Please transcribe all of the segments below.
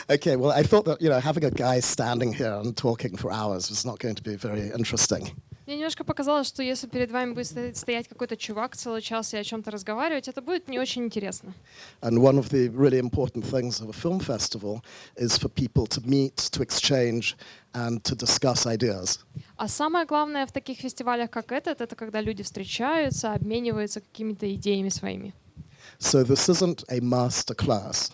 Okay, well, I thought that, having a guy standing here and talking for hours was not going to be very interesting. Мне немножко показалось, что если перед вами будет стоять какой-то чувак целый час и о чем-то разговаривать, это будет не очень интересно. And one of the really important things of a film festival is for people to meet, to exchange, and to discuss ideas. А самое главное в таких фестивалях, как этот, это когда люди встречаются, обмениваются какими-то идеями своими. So this isn't a master-class.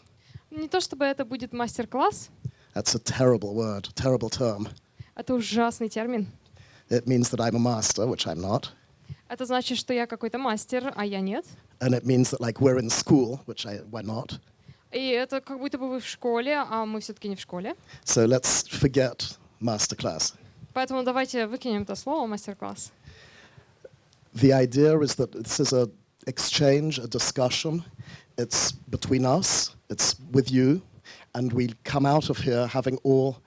Не то чтобы это будет мастер-класс. That's a terrible word, a terrible term. Это ужасный термин. It means that I'm a master, which I'm not. Это значит, что я какой-то мастер, а я нет. And it means that we're in school, which we're not. И это как будто бы вы в школе, а мы все-таки не в школе. So let's forget master-class. Поэтому давайте выкинем это слово мастер-класс. The idea is that this is an exchange, a discussion. It's between us, it's with you, and we come out of here having all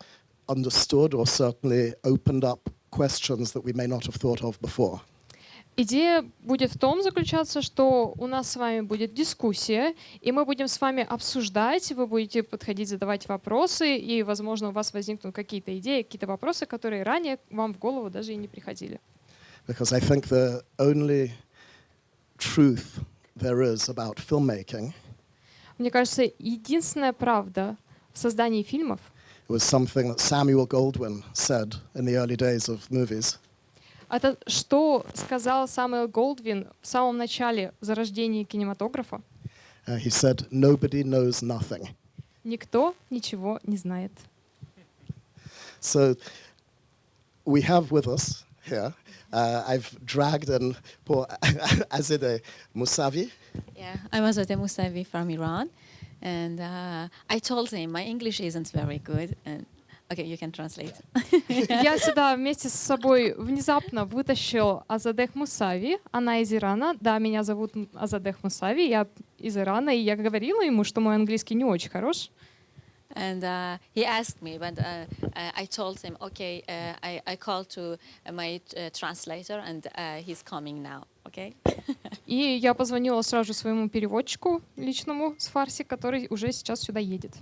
understood or certainly opened up questions that we may not have thought of before. Идея будет в том заключаться, что у нас с вами будет дискуссия, и мы будем с вами обсуждать, вы будете подходить, задавать вопросы, и, возможно, у вас возникнут какие-то идеи, какие-то вопросы, которые ранее вам в голову даже и не приходили. Because I think the only truth there is about filmmaking Мне кажется, единственная правда в создании фильмов was something that Samuel Goldwyn said in the early days of movies. это что сказал Самуэл Голдвин в самом начале зарождения кинематографа. He said, "Nobody knows nothing." Никто ничего не знает. So we have with us here, I've dragged in poor Azadeh Mousavi. Yeah, I'm Azadeh Mousavi from Iran, and I told him my English isn't very good, and okay, you can translate. Я сюда вместе с собой внезапно вытащил Азадех Мусави. Она из Ирана. Да, меня зовут Азадех Мусави, я из Ирана, и я говорила ему, что мой английский не очень хорош. And he asked me, but I told him, okay, I called to my translator, and he's coming now, okay? И я позвонила сразу своему переводчику личному с фарси, который уже сейчас сюда едет.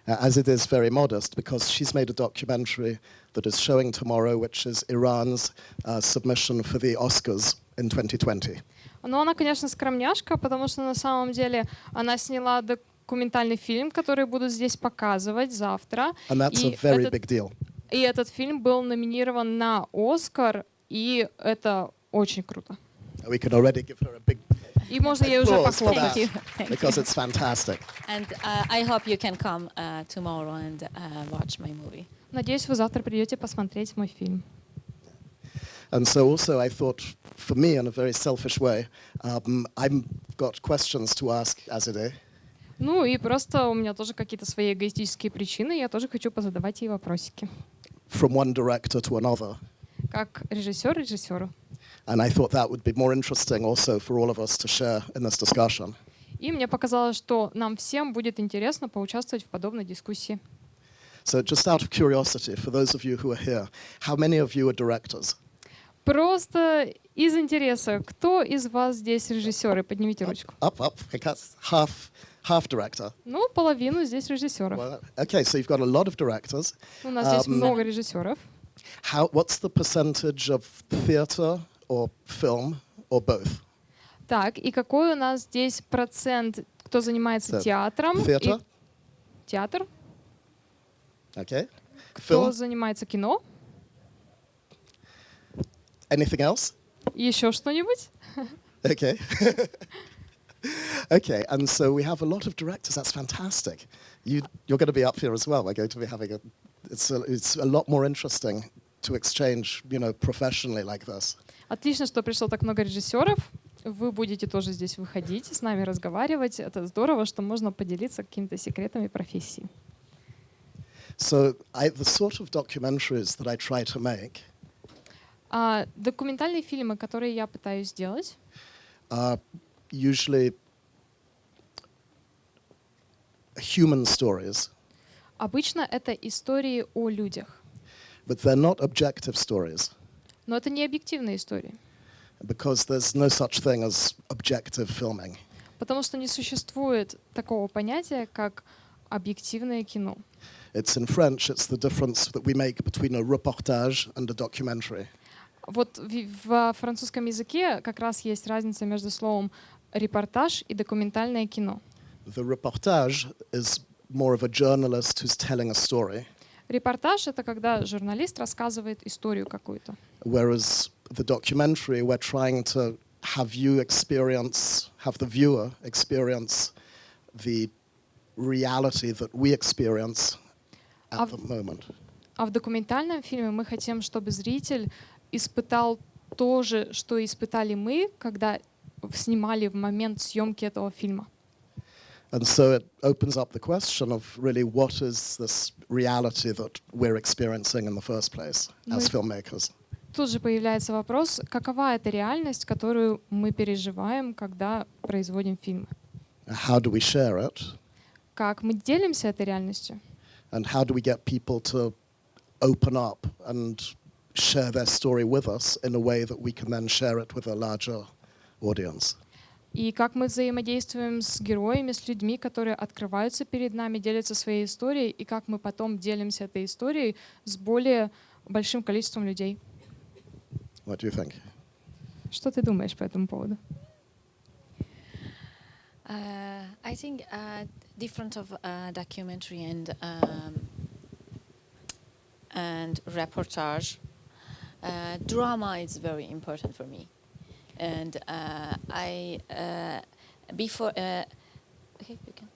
As it is very modest, because she's made a documentary that is showing tomorrow, which is Iran's submission for the Oscars in 2020. Но она, конечно, скромняшка, потому что на самом деле она сняла документальный фильм, который будут здесь показывать завтра. And that's a very big deal. И этот фильм был номинирован на Оскар, и это очень круто. We can already give her a big И можно ей уже applause for похлопать. that, because it's fantastic. And I hope you can come tomorrow and watch my movie. Надеюсь, вы завтра придете посмотреть мой фильм. And so also I thought, for me, in a very selfish way, I've got questions to ask Azadeh. Ну и просто у меня тоже какие-то свои эгоистические причины, я тоже хочу позадавать ей вопросики. From one director to another. Как режиссер режиссеру. And I thought that would be more interesting also for all of us to share in this discussion. И мне показалось, что нам всем будет интересно поучаствовать в подобной дискуссии. So just out of curiosity, for those of you who are here, how many of you are directors? Просто из интереса, кто из вас здесь режиссеры? Поднимите ручку. Up. That's half director. Ну, половину здесь режиссеров. Well, okay, so you've got a lot of directors. У нас здесь много режиссеров. What's the percentage of theatre or film or both? Так, и какой у нас здесь процент, кто занимается театром? Theatre. Театр. Okay. Кто Film. занимается кино? Anything else? Еще что-нибудь? Okay. Okay, and so we have a lot of directors. That's fantastic. You're going to be up here as well. We're going to be having it's a lot more interesting to exchange, professionally like this. Отлично, что пришло так много режиссеров. Вы будете тоже здесь выходить, с нами разговаривать. Это здорово, что можно поделиться какими-то секретами профессии. So the sort of documentaries that I try to make документальные фильмы, которые я пытаюсь сделать, usually human stories. Обычно это истории о людях. But they're not objective stories. Но это не объективные истории. Because there's no such thing as objective filming. Потому что не существует такого понятия, как объективное кино. It's in French, it's the difference that we make between a reportage and a documentary. Вот в французском языке как раз есть разница между словом репортаж и документальное кино. The reportage is more of a journalist who's telling a story, Репортаж — это когда журналист рассказывает историю какую-то. whereas the documentary, we're trying to have the viewer experience the reality that we experience at the moment. А в документальном фильме мы хотим, чтобы зритель испытал то же, что испытали мы, когда снимали в момент съемки этого фильма. And so it opens up the question of really what is this reality that we're experiencing in the first place as filmmakers. Тут же появляется вопрос, какова эта реальность, которую мы переживаем, когда производим фильмы? How do we share it? Как мы делимся этой реальностью? And how do we get people to open up and share their story with us in a way that we can then share it with a larger audience? И как мы взаимодействуем с героями, с людьми, которые открываются перед нами, делятся своей историей, и как мы потом делимся этой историей с более большим количеством людей. What do you think? Что ты думаешь по этому поводу? I think different of documentary and reportage, drama is very important for me. And before, okay, you can.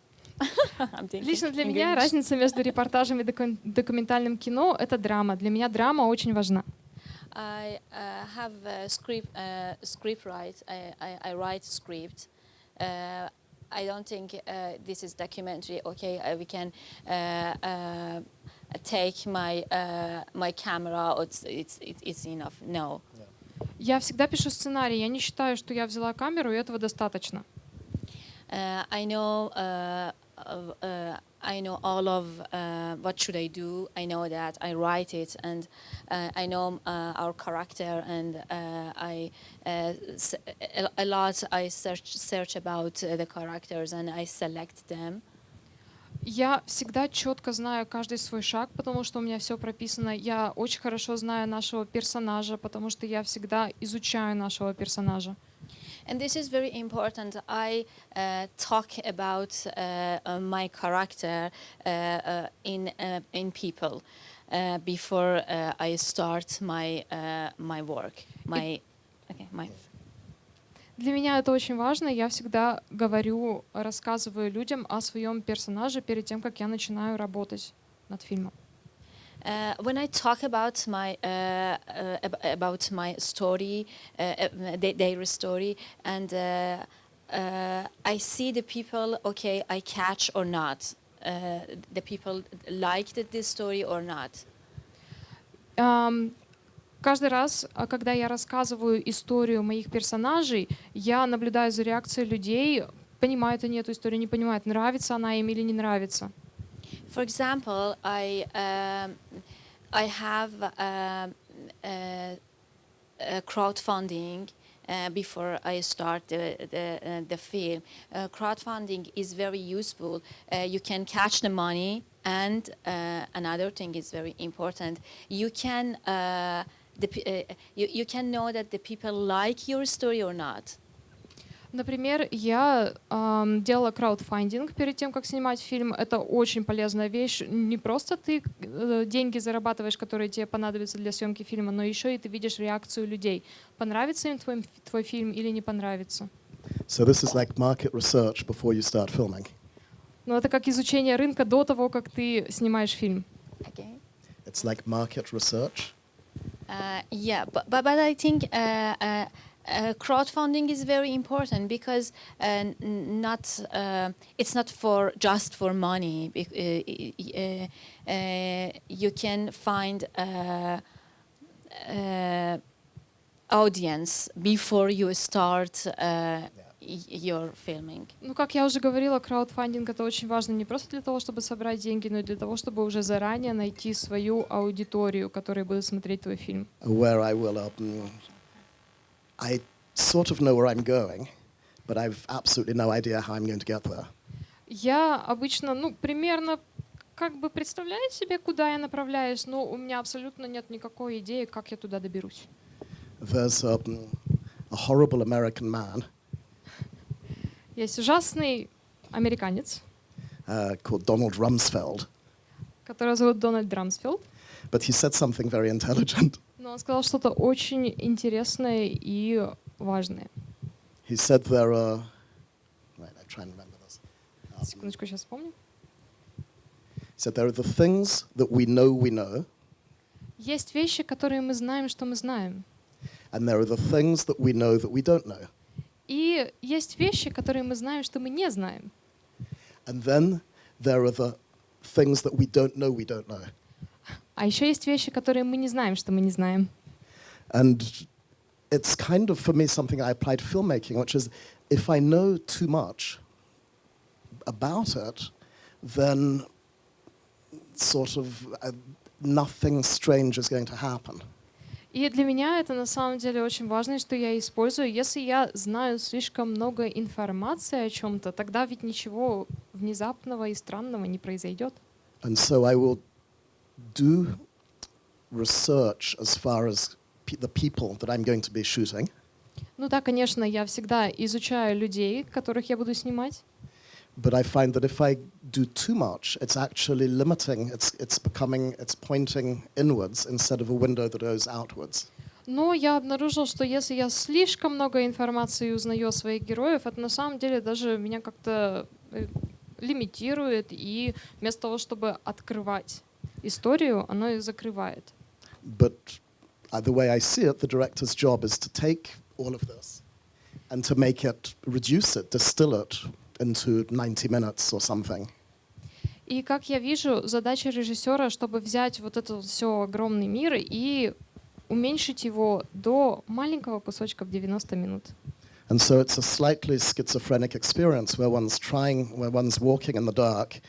I'm thinking. Лично для меня разница между репортажем и документальным кино — это драма. Для меня драма очень важна. I have a script write. I write script. I don't think this is documentary. Okay, we can take my camera. Or it's enough. No. Я всегда пишу сценарий. Я не считаю, что я взяла камеру, и этого достаточно. I know all of what should I do. I know that I write it, and I know our character, and a lot I search about the characters, and I select them. Я всегда четко знаю каждый свой шаг, потому что у меня все прописано. Я очень хорошо знаю нашего персонажа, потому что я всегда изучаю нашего персонажа. And this is very important. I talk about my character in people before I start my work. Для меня это очень важно. Я всегда говорю, рассказываю людям о своем персонаже перед тем, как я начинаю работать над фильмом. When I talk about my story, their story, and I see the people, okay, I catch or not. The people liked this story or not. Каждый раз, когда я рассказываю историю моих персонажей, я наблюдаю за реакцией людей, понимают они эту историю, не понимают, нравится она им или не нравится. For example, I have a crowdfunding before I start the film. Crowdfunding is very useful. You can catch the money, and another thing is very important. You can you can know that the people like your story or not. Например, я делала краудфандинг перед тем, как снимать фильм. Это очень полезная вещь. Не просто ты деньги зарабатываешь, которые тебе понадобятся для съемки фильма, но еще и ты видишь реакцию людей. Понравится им твой фильм или не понравится. So this is like market research before you start filming. Но это как изучение рынка до того, как ты снимаешь фильм. Okay. It's like market research. Yeah, but I think crowdfunding is very important because it's not just for money. You can find audience before you start your filming. Ну, как я уже говорила, краудфандинг — это очень важно не просто для того, чтобы собрать деньги, но и для того, чтобы уже заранее найти свою аудиторию, которая будет смотреть твой фильм. Where I will I sort of know where I'm going, but I've absolutely no idea how I'm going to get there. Я обычно, примерно как бы представляю себе, куда я направляюсь, но у меня абсолютно нет никакой идеи, как я туда доберусь. There's a horrible American man Есть ужасный американец, called Donald Rumsfeld, которого зовут Дональд Рамсфилд, but he said something very intelligent. но он сказал что-то очень интересное и важное. He said there are... Right, I try and remember this. Секундочку, сейчас вспомню. He said there are the things that we know, Есть вещи, которые мы знаем, что мы знаем. and there are the things that we don't know. И есть вещи, которые мы знаем, что мы не знаем. And then there are the things that we don't know. А еще есть вещи, которые мы не знаем, что мы не знаем. And it's kind of, for me, something I applied to filmmaking, which is if I know too much about it, then sort of nothing strange is going to happen. И для меня это на самом деле очень важно, что я использую. Если я знаю слишком много информации о чем-то, тогда ведь ничего внезапного и странного не произойдет. And so I will do research as far as the people that I'm going to be shooting. Ну да, конечно, я всегда изучаю людей, которых я буду снимать. But I find that if I do too much, it's actually limiting, it's pointing inwards instead of a window that goes outwards. Но я обнаружил, что если я слишком много информации узнаю о своих героев, это на самом деле даже меня как-то лимитирует, и вместо того, чтобы открывать историю, оно и закрывает. But the way I see it, the director's job is to take all of this and to make it, reduce it, distill it into 90 minutes or something. И как я вижу, задача режиссера, чтобы взять вот этот все огромный мир и уменьшить его до маленького кусочка в 90 минут. And so it's a slightly schizophrenic experience where one's walking in the dark,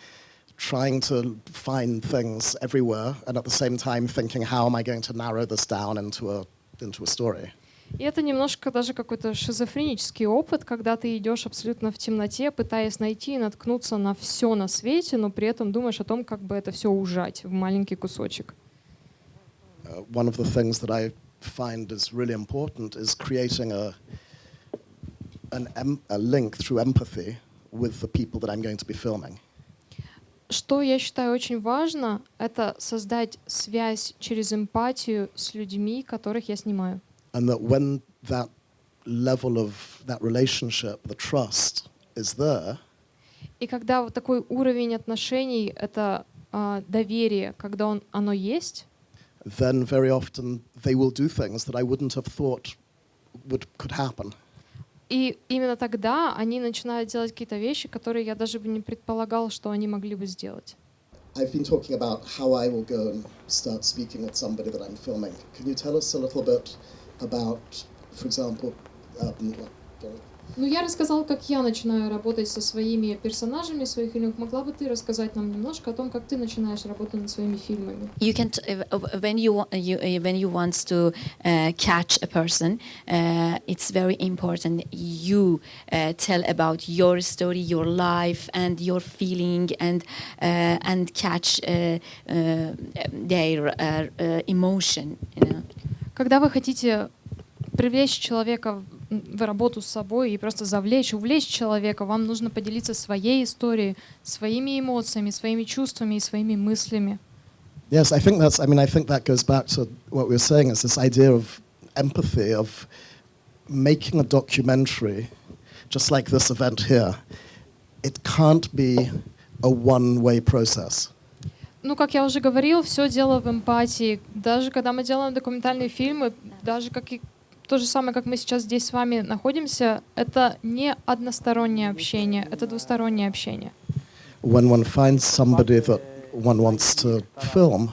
trying to find things everywhere, and at the same time thinking, how am I going to narrow this down into a story? И это немножко даже какой-то шизофренический опыт, когда ты идешь абсолютно в темноте, пытаясь найти и наткнуться на все на свете, но при этом думаешь о том, как бы это все ужать в маленький кусочек. One of the things that I find is really important is creating a link through empathy with the people that I'm going to be filming. Что я считаю очень важно, это создать связь через эмпатию с людьми, которых я снимаю. And that when that level of that relationship, the trust, is there, И когда вот такой уровень отношений, это доверие, когда оно есть, then very often they will do things that I wouldn't have thought could happen. и именно тогда они начинают делать какие-то вещи, которые я даже бы не предполагал, что они могли бы сделать. I've been talking about how I will go and start speaking with somebody that I'm filming. Can you tell us a little bit about, for example, Ну, я рассказала, как я начинаю работать со своими персонажами в своих фильмах. Могла бы ты рассказать нам немножко о том, как ты начинаешь работать над своими фильмами? You can when you want to catch a person, it's very important you tell about your story, your life, and your feeling, and catch their emotion. You know? Когда вы хотите привлечь человека в работу с собой и просто увлечь человека, вам нужно поделиться своей историей, своими эмоциями, своими чувствами и своими мыслями. Yes, I think that goes back to what we were saying, is this idea of empathy, of making a documentary, just like this event here. It can't be a one-way process. Ну, как я уже говорил, все дело в эмпатии. Даже когда мы делаем документальные фильмы, даже то же самое, как мы сейчас здесь с вами находимся, это не одностороннее общение, это двустороннее общение. When one finds somebody that one wants to film,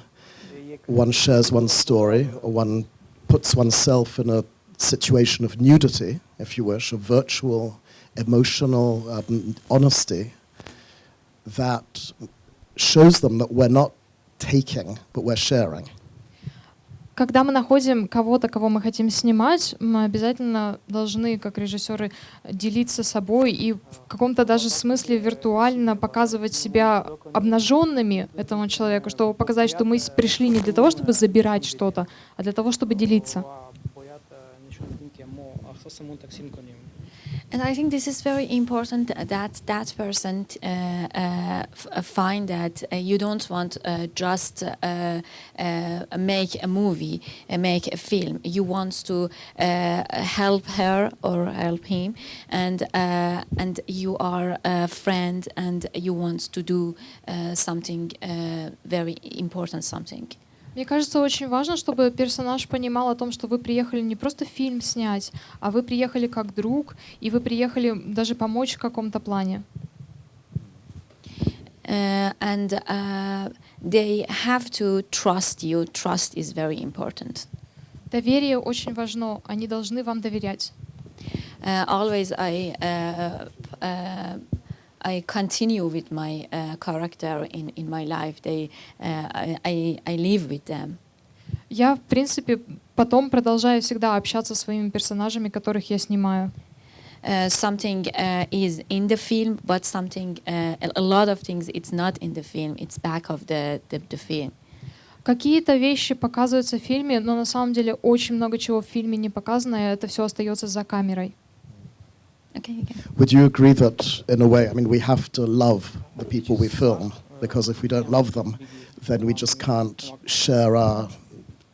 one shares one's story, or one puts oneself in a situation of nudity, if you wish, of virtual, emotional honesty, that shows them that we're not taking, but we're sharing. Когда мы находим кого-то, кого мы хотим снимать, мы обязательно должны, как режиссеры, делиться собой и в каком-то даже смысле виртуально показывать себя обнаженными этому человеку, чтобы показать, что мы пришли не для того, чтобы забирать что-то, а для того, чтобы делиться. And I think this is very important that that person find that you don't want just make a movie, make a film. You want to help her or help him, and you are a friend, and you want to do something very important, something. Мне кажется, очень важно, чтобы персонаж понимал о том, что вы приехали не просто фильм снять, а вы приехали как друг, и вы приехали даже помочь в каком-то плане. And they have to trust you. Trust is very important. Доверие очень важно. Они должны вам доверять. Always I continue with my character in my life. I live with them. Я, в принципе, потом продолжаю всегда общаться со своими персонажами, которых я снимаю. Something is in the film, but something, a lot of things, it's not in the film. It's back of the film. Какие-то вещи показываются в фильме, но на самом деле очень много чего в фильме не показано, и это все остается за камерой. Okay. Would you agree that, in a way, I mean, we have to love the people we film, because if we don't love them, then we just can't share our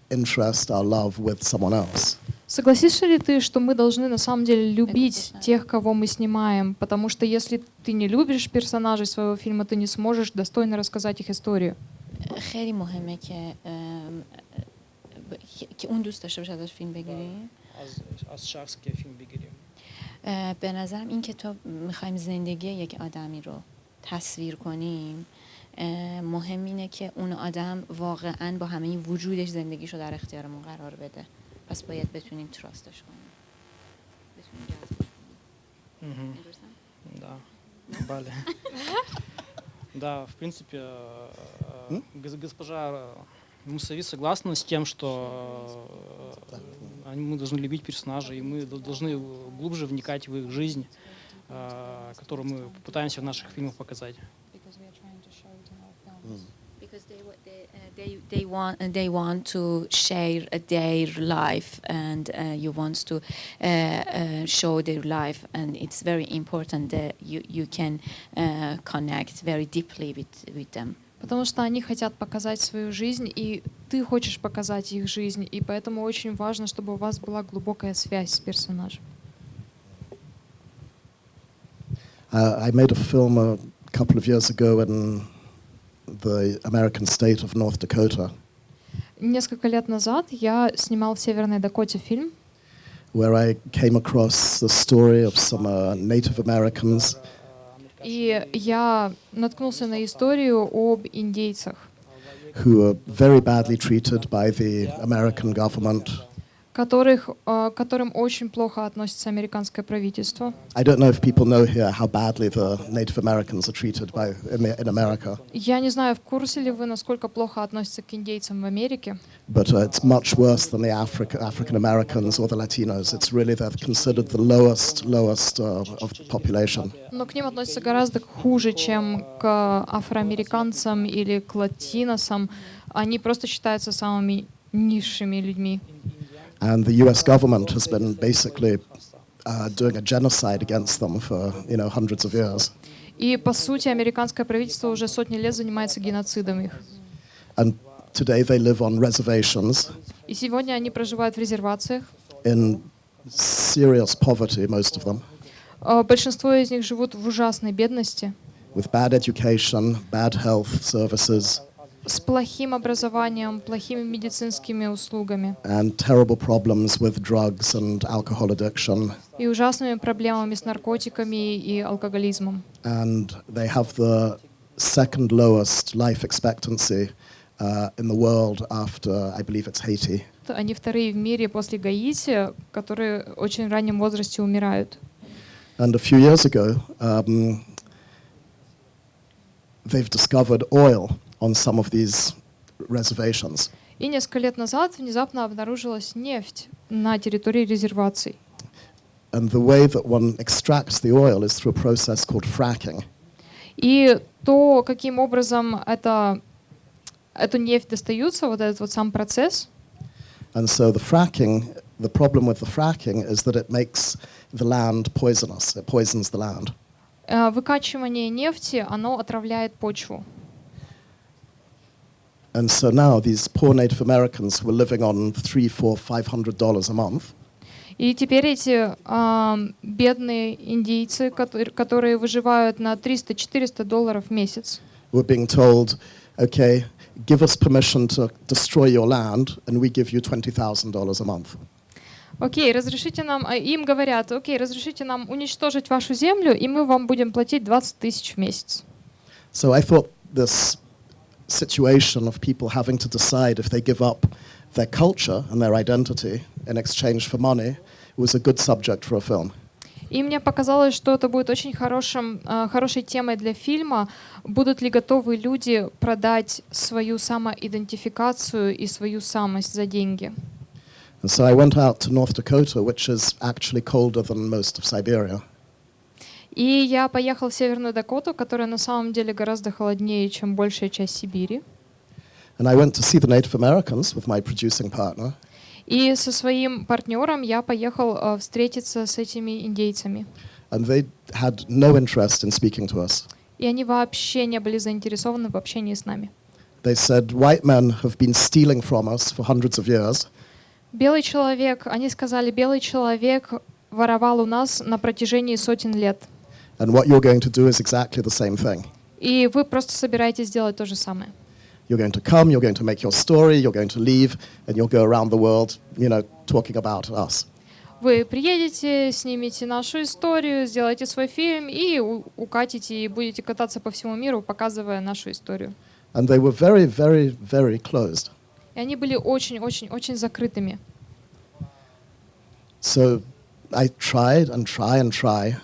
interest, our love with someone else? Согласишься ли ты, что мы должны на самом деле любить тех, кого мы снимаем? Потому что если ты не любишь персонажей своего фильма, ты не сможешь достойно рассказать их историю. خیلی مهمه که اون دوست داشته باشه ازش فیلم بگیریم. از شخص که فیلم بگیریم. به نظرم این که تو میخوایم زندگی یک آدمی رو تصویر کنیم، مهم اینه که اون آدم واقعاً با همه وجودش زندگیشو در اختیارمون قرار بده. پس باید بتونیم تراستش کنیم. بتونیم جذبش کنیم. Да. Бале. Да, в принципе, госпожа Мусави согласна с тем, что мы должны любить персонажей, и мы должны глубже вникать в их жизнь, которую мы пытаемся в наших фильмах показать. Because they want to share their life, and you want to show their life, and it's very important that you can connect very deeply with them. Потому что они хотят показать свою жизнь, и ты хочешь показать их жизнь, и поэтому очень важно, чтобы у вас была глубокая связь с персонажем. I made a film a couple of years ago in the American state of North Dakota. Несколько лет назад я снимал в Северной Дакоте фильм, where I came across the story of some Native Americans и я наткнулся на историю об индейцах, who were very badly treated by the American government. которым очень плохо относится американское правительство. I don't know if people know here how badly the Native Americans are treated in America. Я не знаю, в курсе ли вы, насколько плохо относятся к индейцам в Америке. But it's much worse than the African Americans or the Latinos. It's really they're considered the lowest of the population. Но к ним относятся гораздо хуже, чем к афроамериканцам или к латиносам. Они просто считаются самыми низшими людьми. And the US government has been basically doing a genocide against them for, hundreds of years. И по сути американское правительство уже сотни лет занимается геноцидом их. And today they live on reservations. И сегодня они проживают в резервациях. In serious poverty, most of them. Большинство из них живут в ужасной бедности. With bad education, bad health services. С плохим образованием, плохими медицинскими услугами. And terrible problems with drugs and alcohol addiction. И ужасными проблемами с наркотиками и алкоголизмом. And they have the second lowest life expectancy in the world after, I believe it's Haiti. Они вторые в мире после Гаити, которые в очень раннем возрасте умирают. And a few years ago, they've discovered oil on some of these reservations. И несколько лет назад внезапно обнаружилась нефть на территории резерваций. And the way that one extracts the oil is through a process called fracking. И то, каким образом эту нефть достаются, вот этот вот сам процесс. And so the problem with the fracking is that it makes the land poisonous. It poisons the land. Выкачивание нефти, оно отравляет почву. And so now these poor Native Americans who were living on $300, $400, $500 a month, И теперь эти бедные индейцы, которые выживают на $300-400 в месяц, were being told, okay, give us permission to destroy your land and we give you $20,000 a month. окей, разрешите нам, им говорят, окей, разрешите нам уничтожить вашу землю, и мы вам будем платить 20 тысяч в месяц. So I thought this situation of people having to decide if they give up their culture and their identity in exchange for money was a good subject for a film. И мне показалось, что это будет очень хорошей темой для фильма. Будут ли готовы люди продать свою самоидентификацию и свою самость за деньги? And so I went out to North Dakota, which is actually colder than most of Siberia. И я поехал в Северную Дакоту, которая на самом деле гораздо холоднее, чем большая часть Сибири. And I went to see the Native Americans with my producing partner. И со своим партнером я поехал встретиться с этими индейцами. And they had no interest in speaking to us. И они вообще не были заинтересованы в общении с нами. They said, white men have been stealing from us for hundreds of years. Белый человек, они сказали, белый человек воровал у нас на протяжении сотен лет. And what you're going to do is exactly the same thing. И вы просто собираетесь делать то же самое. You're going to come, you're going to make your story, you're going to leave, and you'll go around the world, talking about us. Вы приедете, снимете нашу историю, сделаете свой фильм и укатите, и будете кататься по всему миру, показывая нашу историю. And they were very, very, very closed. И они были очень закрытыми. So I tried and try.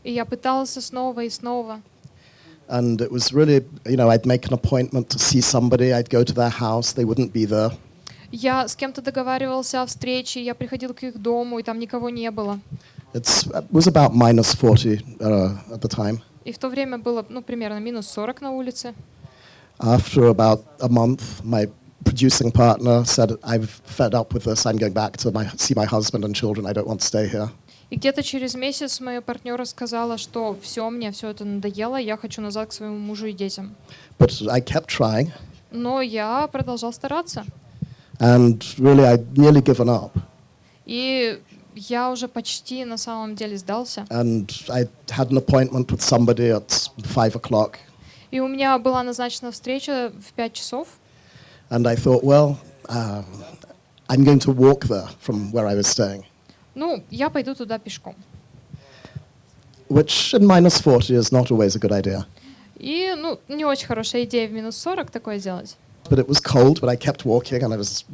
И я пытался снова и снова. And it was really, I'd make an appointment to see somebody, I'd go to their house, they wouldn't be there. Я с кем-то договаривался о встрече, я приходил к их дому, и там никого не было. It was about minus 40 at the time. И в то время было, примерно минус 40 на улице. After about a month, my producing partner said, "I'm fed up with this. I'm going back to see my husband and children. I don't want to stay here." И где-то через месяц моя партнера сказала, что мне все это надоело, я хочу назад к своему мужу и детям. But I kept trying. Но я продолжал стараться. And really, I'd nearly given up. И я уже почти на самом деле сдался. And I had an appointment with somebody at 5 o'clock. И у меня была назначена встреча в 5 часов. And I thought, well, I'm going to walk there from where I was staying. Я пойду туда пешком. Which in minus 40 is not always a good idea. И, не очень хорошая идея в минус 40 такое делать. But it was cold, but I kept walking and I was,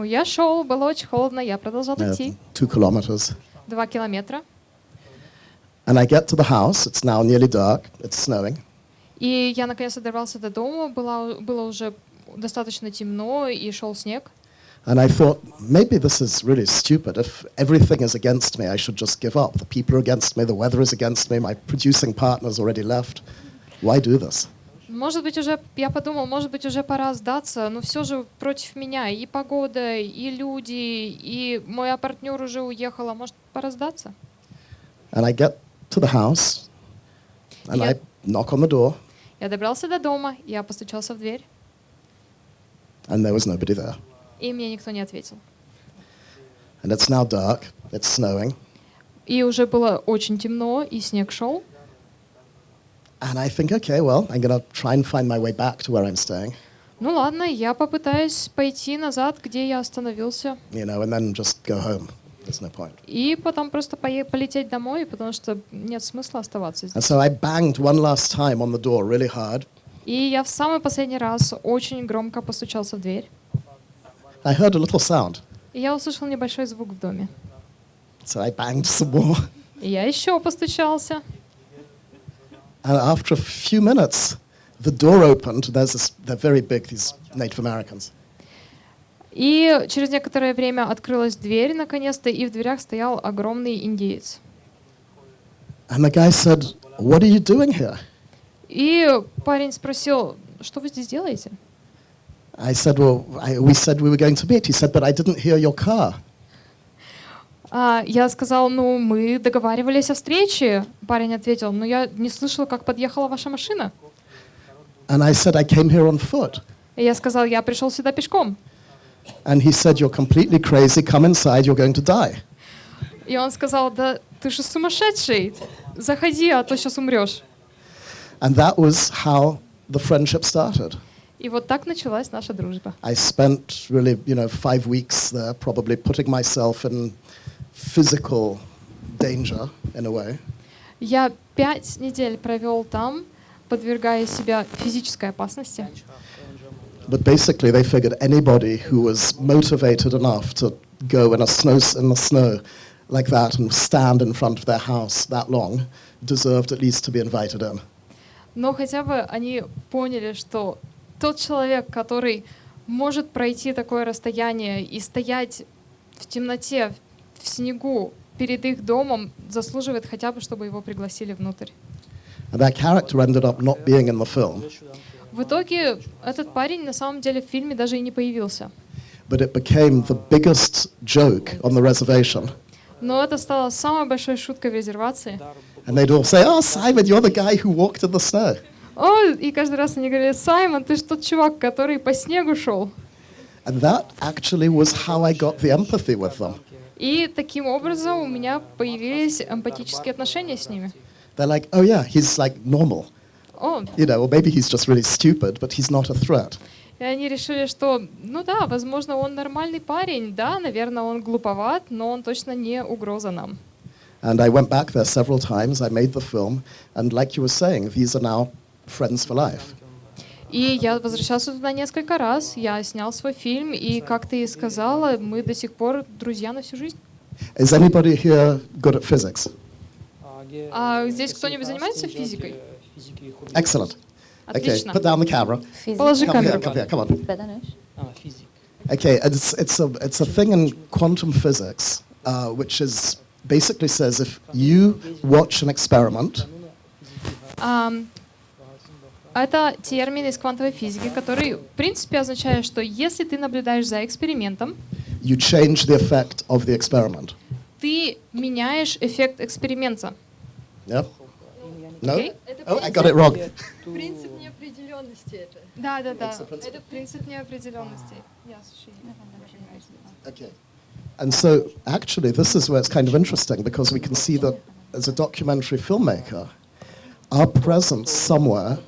Я шел, было очень холодно, я продолжал идти. 2 kilometers. 2 километра. And I get to the house, it's now nearly dark, it's snowing. И я наконец-то добрался до дома, было уже достаточно темно и шел снег. And I thought, maybe this is really stupid. If everything is against me, I should just give up. The people are against me, the weather is against me, my producing partner's already left. Why do this? Я подумал, может быть, уже пора сдаться, но все же против меня и погода, и люди, и мой партнер уже уехал, а может, пора сдаться? And I get to the house, and I knock on the door. Я добрался до дома, я постучался в дверь. And there was nobody there. И мне никто не ответил. And it's now dark, it's snowing. И уже было очень темно, и снег шел. And I think, okay, well, I'm going to try and find my way back to where I'm staying. Ладно, я попытаюсь пойти назад, где я остановился. And then just go home. There's no point. И потом просто полететь домой, потому что нет смысла оставаться здесь. And so I banged one last time on the door really hard. И я в самый последний раз очень громко постучался в дверь. I heard a little sound. И я услышал небольшой звук в доме. So I banged some more. И я еще постучался. And after a few minutes, the door opened. They're very big, these Native Americans. И через некоторое время открылась дверь наконец-то, и в дверях стоял огромный индеец. And the guy said, "What are you doing here?" И парень спросил, что вы здесь делаете? I said, "Well, we said we were going to meet." He said, "But I didn't hear your car." Я сказал, ну, мы договаривались о встрече. Парень ответил, ну, я не слышал, как подъехала ваша машина. And I said, "I came here on foot." И я сказал, я пришел сюда пешком. And he said, "You're completely crazy. Come inside. You're going to die." И он сказал, да ты же сумасшедший. Заходи, а то сейчас умрешь. And that was how the friendship started. И вот так началась наша дружба. I spent really, 5 weeks there, probably putting myself in physical danger in a way. Я 5 недель провел там, подвергая себя физической опасности. But basically, they figured anybody who was motivated enough to go in the snow like that and stand in front of their house that long deserved at least to be invited in. Но хотя бы они поняли, что тот человек, который может пройти такое расстояние и стоять в темноте, в снегу перед их домом, заслуживает хотя бы, чтобы его пригласили внутрь. And that character ended up not being in the film, В итоге этот парень на самом деле в фильме даже и не появился. but it became the biggest joke on the reservation. Но это стало самой большой шуткой в резервации. And they'd all say, "Oh, Simon, you're the guy who walked in the snow." О, и каждый раз они говорили, Саймон, ты же тот чувак, который по снегу шел. And that actually was how I got the empathy with them. И таким образом у меня появились эмпатические отношения с ними. They're like, "Oh yeah, he's like normal. О, Or maybe he's just really stupid, but he's not a threat." и они решили, что, ну да, возможно, он нормальный парень, да, наверное, он глуповат, но он точно не угроза нам. And I went back there several times. I made the film, and like you were saying, these are now friends for life. И я возвращался туда несколько раз, я снял свой фильм, и, как ты и сказала, мы до сих пор друзья на всю жизнь. Is anybody here good at physics? А здесь кто-нибудь занимается физикой? Excellent. Okay, Отлично. put down the camera. Положи Come here, камеру. come on. Okay, it's a thing in quantum physics, which is basically says if you watch an experiment, Это термин из квантовой физики, который, в принципе, означает, что если ты наблюдаешь за экспериментом, you change the effect of the experiment. ты меняешь эффект эксперимента. Yeah? No? Окей? Oh, I got it wrong. Принцип неопределенности это. Да. It's a principle. Это принцип неопределенности. Okay. And so, actually, this is where it's kind of interesting because we can see that as a documentary filmmaker, our presence somewhere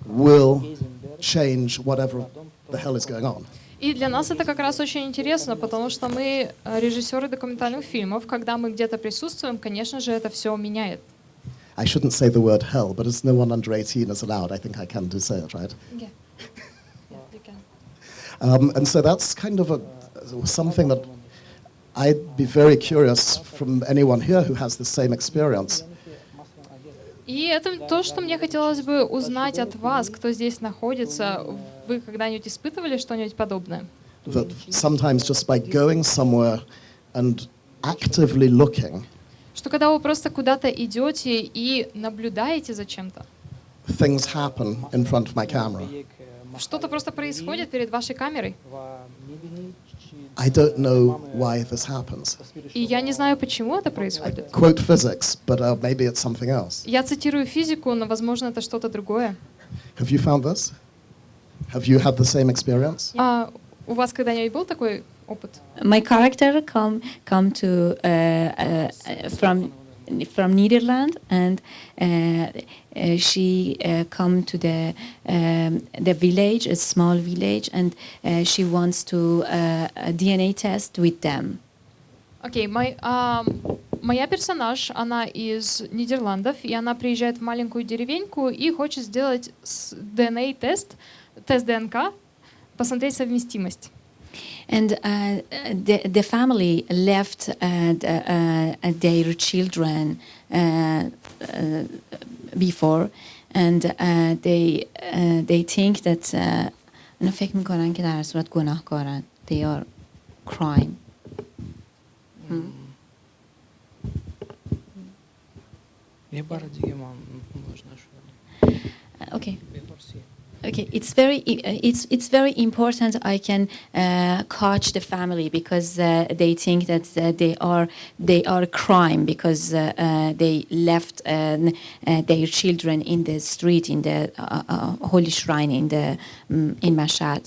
will change whatever the hell is going on. И для нас это как раз очень интересно, потому что мы режиссеры документальных фильмов. Когда мы где-то присутствуем, конечно же, это все меняет. I shouldn't say the word hell, but as no one under 18 is allowed, I think I can do say it, right? And so that's kind of something that I'd be very curious from anyone here who has the same experience. И это то, что мне хотелось бы узнать от вас, кто здесь находится. Вы когда-нибудь испытывали что-нибудь подобное? That sometimes just by going somewhere and actively looking, Что когда вы просто куда-то идете и наблюдаете за чем-то, things happen in front of my camera. что-то просто происходит перед вашей камерой. I don't know why this happens. И я не знаю, почему это происходит. Quote physics, but maybe it's something else. Я цитирую физику, но, возможно, это что-то другое. Have you found this? Have you had the same experience? У вас когда-нибудь был такой опыт? My character come to from Netherlands, and she come to the village, a small village, and she wants to a DNA test with them. Окей, моя персонаж, она из Нидерландов, и она приезжает в маленькую деревеньку и хочет сделать DNA-тест, тест ДНК, посмотреть совместимость. And the family left their children before, and they think that اونا فکر میکنن که در صورت گناهکارن. They are crime. یه بار دیگه ما можна що. Okay. Okay, it's very important. I can coach the family because they think that they are a crime because they left their children in the street in the holy shrine in Mashhad.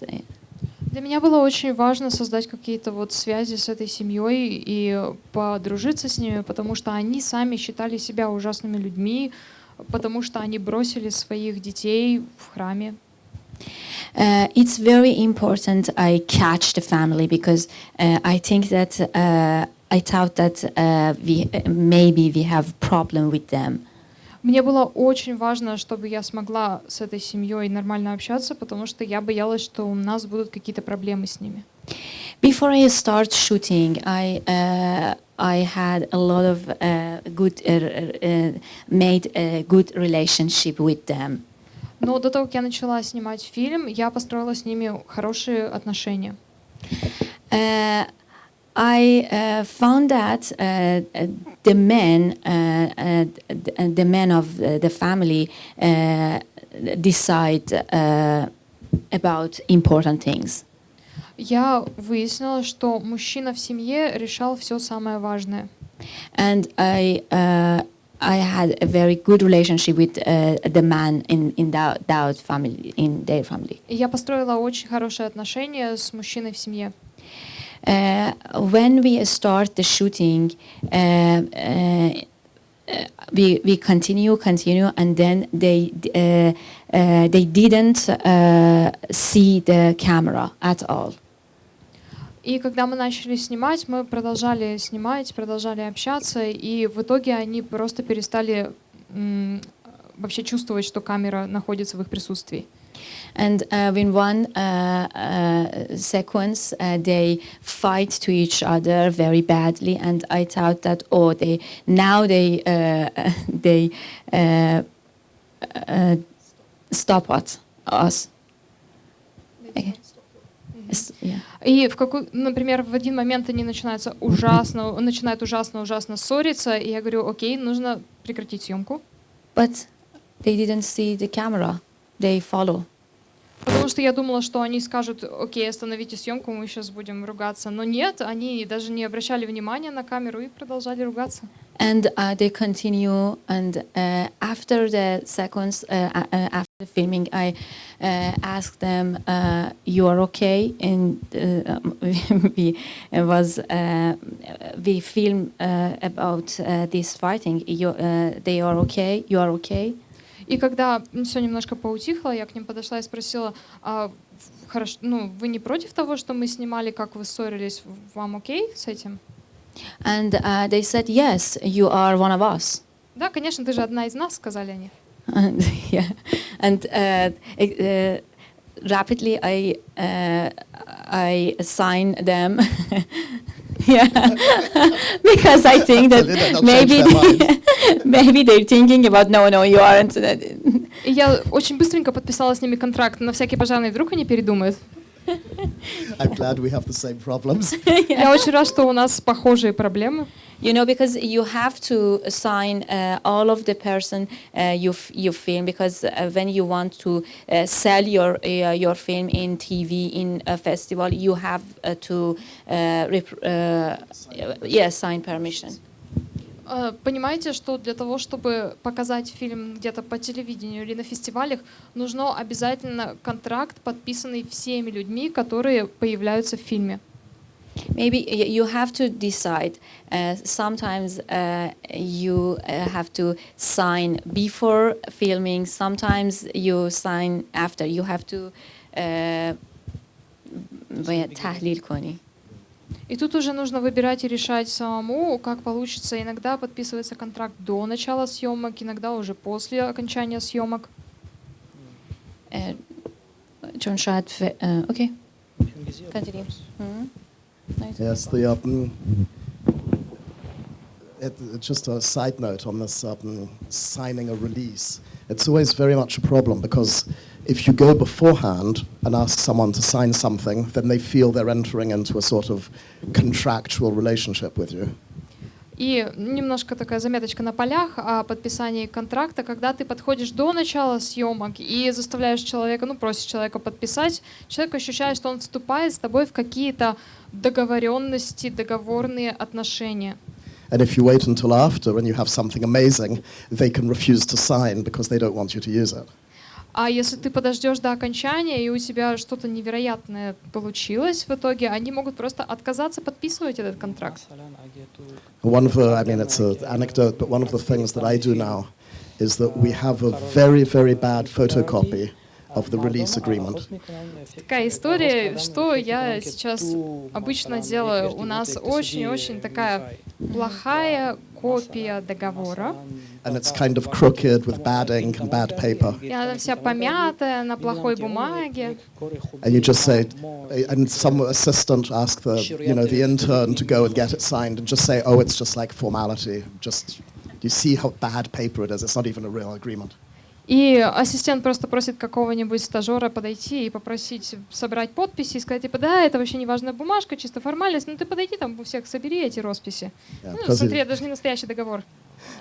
Для меня было очень важно создать какие-то вот связи с этой семьей и подружиться с ними, потому что они сами считали себя ужасными людьми, потому что они бросили своих детей в храме. It's very important I catch the family because I think that I thought that maybe we have problem with them. Мне было очень важно, чтобы я смогла с этой семьей нормально общаться, потому что я боялась, что у нас будут какие-то проблемы с ними. Before I start shooting, I had a lot of made a good relationship with them. Но до того, как я начала снимать фильм, я построила с ними хорошие отношения. I found that the men of the family decide about important things. Я выяснила, что мужчина в семье решал все самое важное. And I had a very good relationship with the man in that family, in their family. И я построила очень хорошие отношения с мужчиной в семье. When we start the shooting, we continue, and then they didn't see the camera at all. И когда мы начали снимать, мы продолжали снимать, продолжали общаться, и в итоге они просто перестали вообще чувствовать, что камера находится в их присутствии. And in one sequence, they fight to each other very badly, and I thought that they stop us. Okay. Yeah. И например, в один момент они начинают ужасно ссориться, и я говорю, окей, нужно прекратить съемку. But they didn't see the camera. They follow. Потому что я думала, что они скажут, окей, остановите съемку, мы сейчас будем ругаться. Но нет, они даже не обращали внимания на камеру и продолжали ругаться. And they continue, and after the sequence, after the filming, I asked them, "You are okay?" And we filmed about this fighting. They are okay. You are okay. И когда все немножко поутихло, я к ним подошла и спросила, хорошо, вы не против того, что мы снимали, как вы ссорились, вам окей с этим? And they said, "Yes, you are one of us." Да, конечно, ты же одна из нас, сказали они. And, yeah, and rapidly I assign them. Yeah, because I think that maybe they're thinking about no, you aren't. И я очень быстренько подписала с ними контракт на всякий пожарный, вдруг они передумают. I'm glad we have the same problems. Я очень рад, что у нас похожие проблемы. You know, because you have to assign all of the person you film, because when you want to sell your film in TV, in a festival, you have to sign permission. Понимаете, что для того, чтобы показать фильм где-то по телевидению или на фестивалях, нужно обязательно контракт, подписанный всеми людьми, которые появляются в фильме. Maybe you have to decide. Sometimes you have to sign before filming. Sometimes you sign after. You have to تحلیل کنی. И тут уже нужно выбирать и решать самому, как получится. Иногда подписывается контракт до начала съемок, иногда уже после окончания съемок. چون شاید okay. Continue. Yes, just a side note on this signing a release. It's always very much a problem because if you go beforehand and ask someone to sign something, then they feel they're entering into a sort of contractual relationship with you. И немножко такая заметочка на полях о подписании контракта, когда ты подходишь до начала съемок и заставляешь человека, ну, просишь человека подписать, человек ощущает, что он вступает с тобой в какие-то договоренности, договорные отношения. And if you wait until after and you have something amazing, they can refuse to sign because they don't want you to use it. А если ты подождешь до окончания, и у тебя что-то невероятное получилось в итоге, они могут просто отказаться подписывать этот контракт. One of the, I mean, it's an anecdote, but one of the things that I do now is that we have a very, very bad photocopy of the release agreement. Такая история, что я сейчас обычно делаю. У нас очень-очень такая плохая копия договора. And it's kind of crooked with bad ink and bad paper. И она вся помятая, на плохой бумаге. And you just say, and some assistant ask the, you know, the intern to go and get it signed and just say, oh, it's just like formality. Just, you see how bad paper it is. It's not even a real agreement. И ассистент просто просит какого-нибудь стажера подойти и попросить собрать подписи и сказать, типа, да, это вообще не важная бумажка, чисто формальность, ну ты подойди там у всех, собери эти росписи. Ну, смотри, это даже не настоящий договор.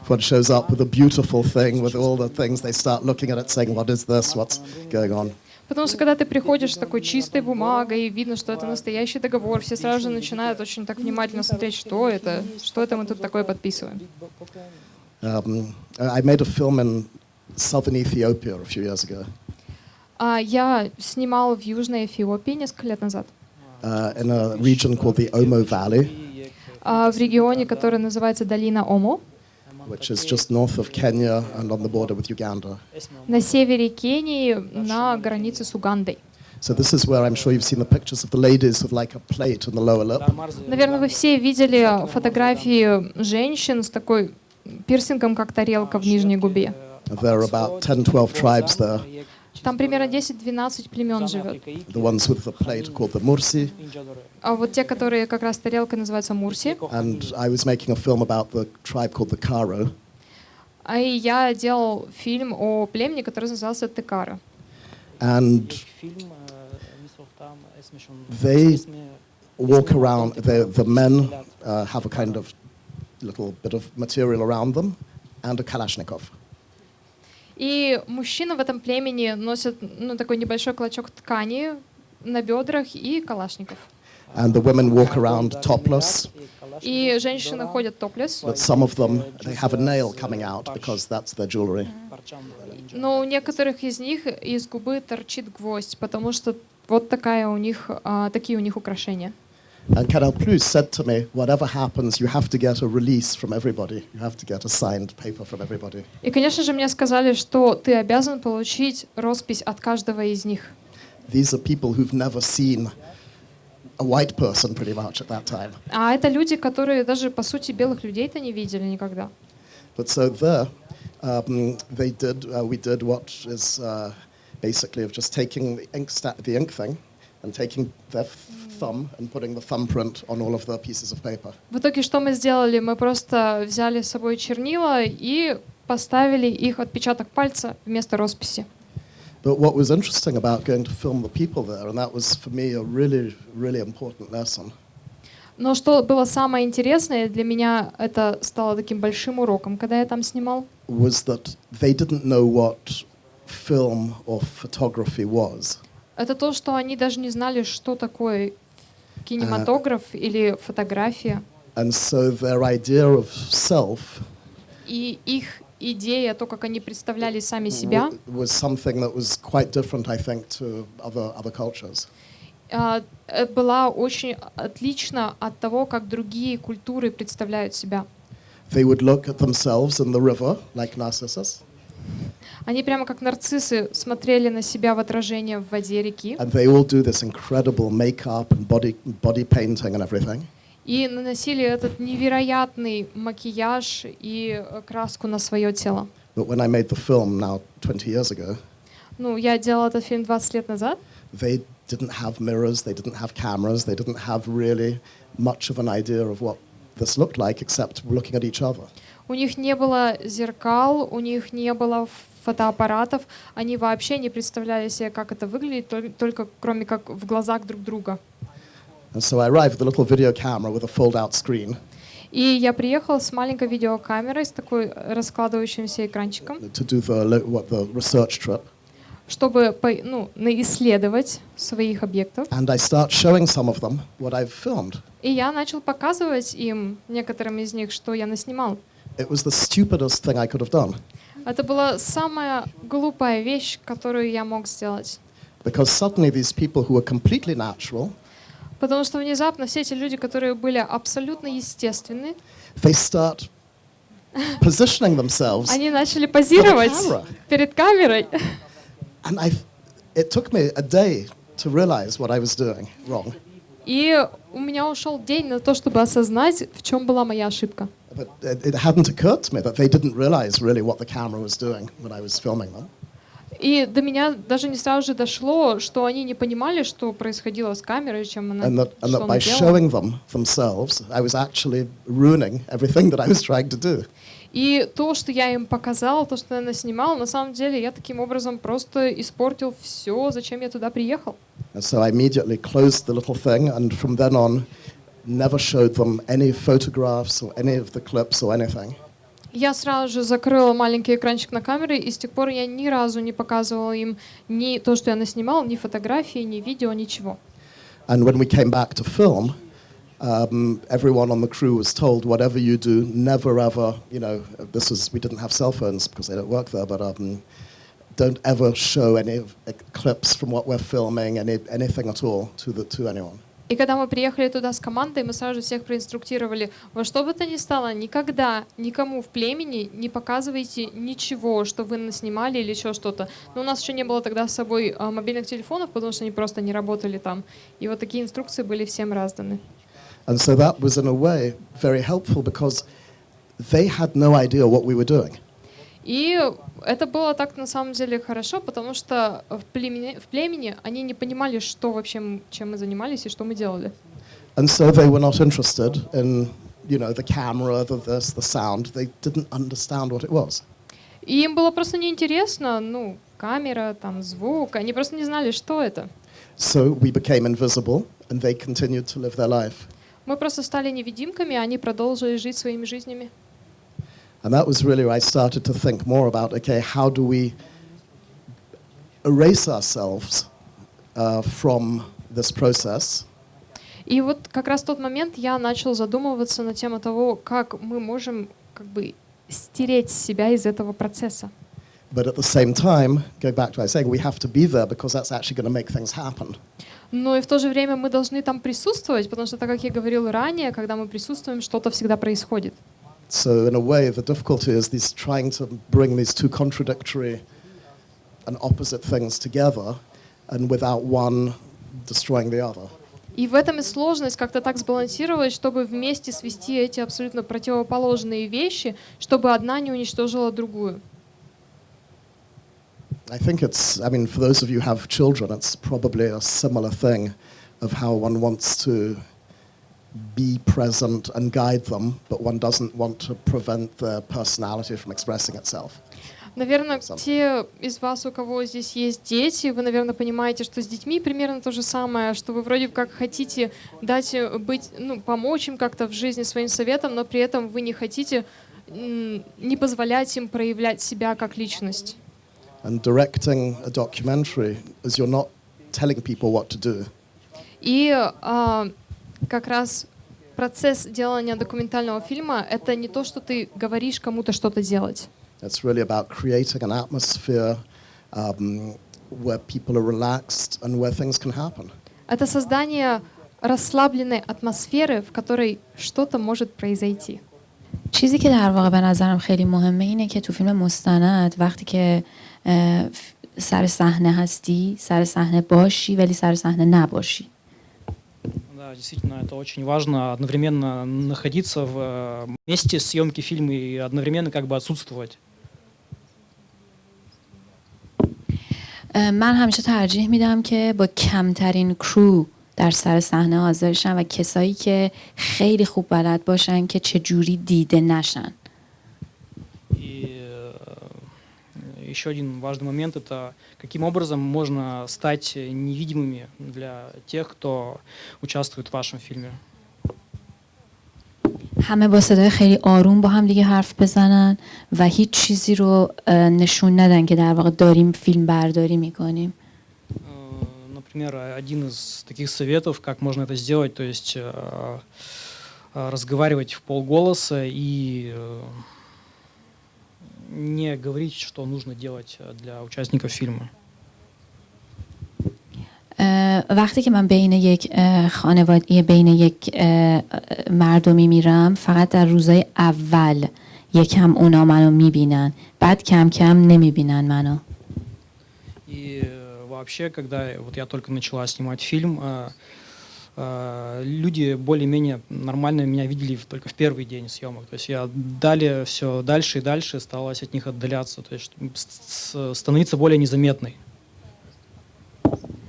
One shows up with a beautiful thing, with all the things, they start looking at it, saying, what is this, what's going on? Потому что когда ты приходишь с такой чистой бумагой, и видно, что это настоящий договор, все сразу же начинают очень так внимательно смотреть, что это мы тут такое подписываем. I made a film in southern Ethiopia a few years ago. Я снимал в Южной Эфиопии несколько лет назад. In a region called the Omo Valley, В регионе, который называется Долина Омо, which is just north of Kenya and on the border with Uganda. на севере Кении, на границе с Угандой. So this is where I'm sure you've seen the pictures of the ladies with like a plate in the lower lip. Наверное, вы все видели фотографии женщин с такой пирсингом, как тарелка в нижней губе. There are about 10-12 tribes there. Там примерно 10-12 племен живет. The ones with the plate are called the Mursi. А вот те, которые как раз тарелкой, называются Мурси. And I was making a film about the tribe called the Karo. А и я делал фильм о племени, который назывался Текара. And they walk around, the men have a kind of little bit of material around them and a Kalashnikov. И мужчины в этом племени носят, ну, такой небольшой клочок ткани на бедрах и калашников. And the women walk around topless. И женщины ходят топлес. But some of them, they have a nail coming out because that's their jewelry. Но у некоторых из них из губы торчит гвоздь, потому что вот такие у них украшения. And Canal Plus said to me, whatever happens, you have to get a release from everybody. You have to get a signed paper from everybody. И, конечно же, мне сказали, что ты обязан получить роспись от каждого из них. These are people who've never seen a white person pretty much at that time. А это люди, которые даже, по сути, белых людей-то не видели никогда. But so there, we did what is basically of just taking the ink thing and taking their thumb and putting the thumbprint on all of the pieces of paper. В итоге что мы сделали? Мы просто взяли с собой чернила и поставили их отпечаток пальца вместо росписи. But what was interesting about going to film the people there, and that was for me a really, really important lesson. Но что было самое интересное для меня, это стало таким большим уроком, когда я там снимал. Was that they didn't know what film or photography was. Это то, что они даже не знали, что такое кинематограф или фотография. And so their idea of self И их идея, то, как они представляли сами себя, was something that was quite different, I think, to other cultures. была очень отлична от того, как другие культуры представляют себя. They would look at themselves in the river, like Narcissus. Они прямо как нарциссы смотрели на себя в отражение в воде реки. And they all do this incredible makeup and body painting and everything. И наносили этот невероятный макияж и краску на свое тело. But when I made the film now 20 years ago, Ну, я делала этот фильм 20 лет назад. they didn't have mirrors, they didn't have cameras, they didn't have really much of an idea of what this looked like except looking at each other. У них не было зеркал, у них не было фотоаппаратов, они вообще не представляли себе, как это выглядит, только кроме как в глазах друг друга. And so I arrived with a little video camera with a fold-out screen. И я приехала с маленькой видеокамерой, с такой раскладывающимся экранчиком, To do the research trip. чтобы исследовать своих объектов. And I start showing some of them what I've filmed. И я начал показывать им, некоторым из них, что я наснимал. It was the stupidest thing I could have done. Это была самая глупая вещь, которую я мог сделать. Because suddenly these people who were completely natural, Потому что внезапно все эти люди, которые были абсолютно естественны, they start positioning themselves. они начали позировать camera. перед камерой. And it took me a day to realize what I was doing wrong. И у меня ушел день на то, чтобы осознать, в чем была моя ошибка. But it hadn't occurred to me that they didn't realize really what the camera was doing when I was filming them. И до меня даже не сразу же дошло, что они не понимали, что происходило с камерой, чем она, And that что она by делала. showing them themselves, I was actually ruining everything that I was trying to do. И то, что я им показал, то, что я наснимал, на самом деле я таким образом просто испортил все, зачем я туда приехал. And so I immediately closed the little thing, and from then on, never showed them any photographs or any of the clips or anything. Я сразу же закрыла маленький экранчик на камере, и с тех пор я ни разу не показывала им ни то, что я наснимал, ни фотографии, ни видео, ничего. And when we came back to film, everyone on the crew was told, whatever you do, never ever, we didn't have cell phones because they don't work there, but don't ever show any clips from what we're filming, anything at all to anyone. И когда мы приехали туда с командой, мы сразу же всех проинструктировали, во что бы то ни стало, никогда никому в племени не показывайте ничего, что вы наснимали или еще что-то. Но у нас еще не было тогда с собой мобильных телефонов, потому что они просто не работали там. И вот такие инструкции были всем разданы. And so that was in a way very helpful because they had no idea what we were doing. И это было так на самом деле хорошо, потому что в племени они не понимали, что вообще, чем мы занимались и что мы делали. And so they were not interested in, the camera, the sound. They didn't understand what it was. И им было просто неинтересно, камера, там, звук. Они просто не знали, что это. So we became invisible, and they continued to live their life. Мы просто стали невидимками, а они продолжили жить своими жизнями. And that was really where I started to think more about, okay, how do we erase ourselves from this process? И вот как раз в тот момент я начал задумываться на тему того, как мы можем стереть себя из этого процесса. But at the same time, going back to what I was saying, we have to be there because that's actually going to make things happen. Но и в то же время мы должны там присутствовать, потому что, так как я говорил ранее, когда мы присутствуем, что-то всегда происходит. So in a way, the difficulty is trying to bring these two contradictory and opposite things together, and without one destroying the other. И в этом и сложность как-то так сбалансировать, чтобы вместе свести эти абсолютно противоположные вещи, чтобы одна не уничтожила другую. I think for those of you who have children, it's probably a similar thing of how one wants to be present and guide them, but one doesn't want to prevent their personality from expressing itself. Наверное, те из вас, у кого здесь есть дети, вы, наверное, понимаете, что с детьми примерно то же самое, что вы вроде как хотите помочь им как-то в жизни своим советом, но при этом вы не хотите не позволять им проявлять себя как личность. And directing a documentary is you're not telling people what to do. И как раз процесс делания документального фильма — это не то, что ты говоришь кому-то что-то делать. It's really about creating an atmosphere where people are relaxed and where things can happen. Это создание расслабленной атмосферы, в которой что-то может произойти. چیزی که در واقع به نظرم خیلی مهمه اینه که تو فیلم مستند وقتی که سر صحنه هستی، سر صحنه باشی ولی سر صحنه نباشی. Да, действительно, это очень важно одновременно находиться в месте съемки фильма и одновременно отсутствовать. من همیشه ترجیح میدم که با کمترین کرو در سر صحنه حاضر شن و کسایی که خیلی خوب بلد باشن که چه جوری دیده نشن. еще один важный момент — это каким образом можно стать невидимыми для тех, кто участвует в вашем фильме. همه با صدای خیلی آروم با هم دیگه حرف بزنن و هیچ چیزی رو نشون ندن که در واقع داریم فیلم برداری میکنیم. Например, один из таких советов, как можно это сделать, то есть разговаривать в полголоса и не говорить, что нужно делать для участников фильма. وقتی که من بین یک خانواده بین یک مردمی میرم فقط در روزهای اول یکم اونا منو میبینن بعد کم کم نمیبینن منو. И вообще, когда вот я только начала снимать фильм, люди более-менее нормально меня видели только в первый день съемок. То есть я далее все дальше и дальше старалась от них отдаляться, то есть становиться более незаметной.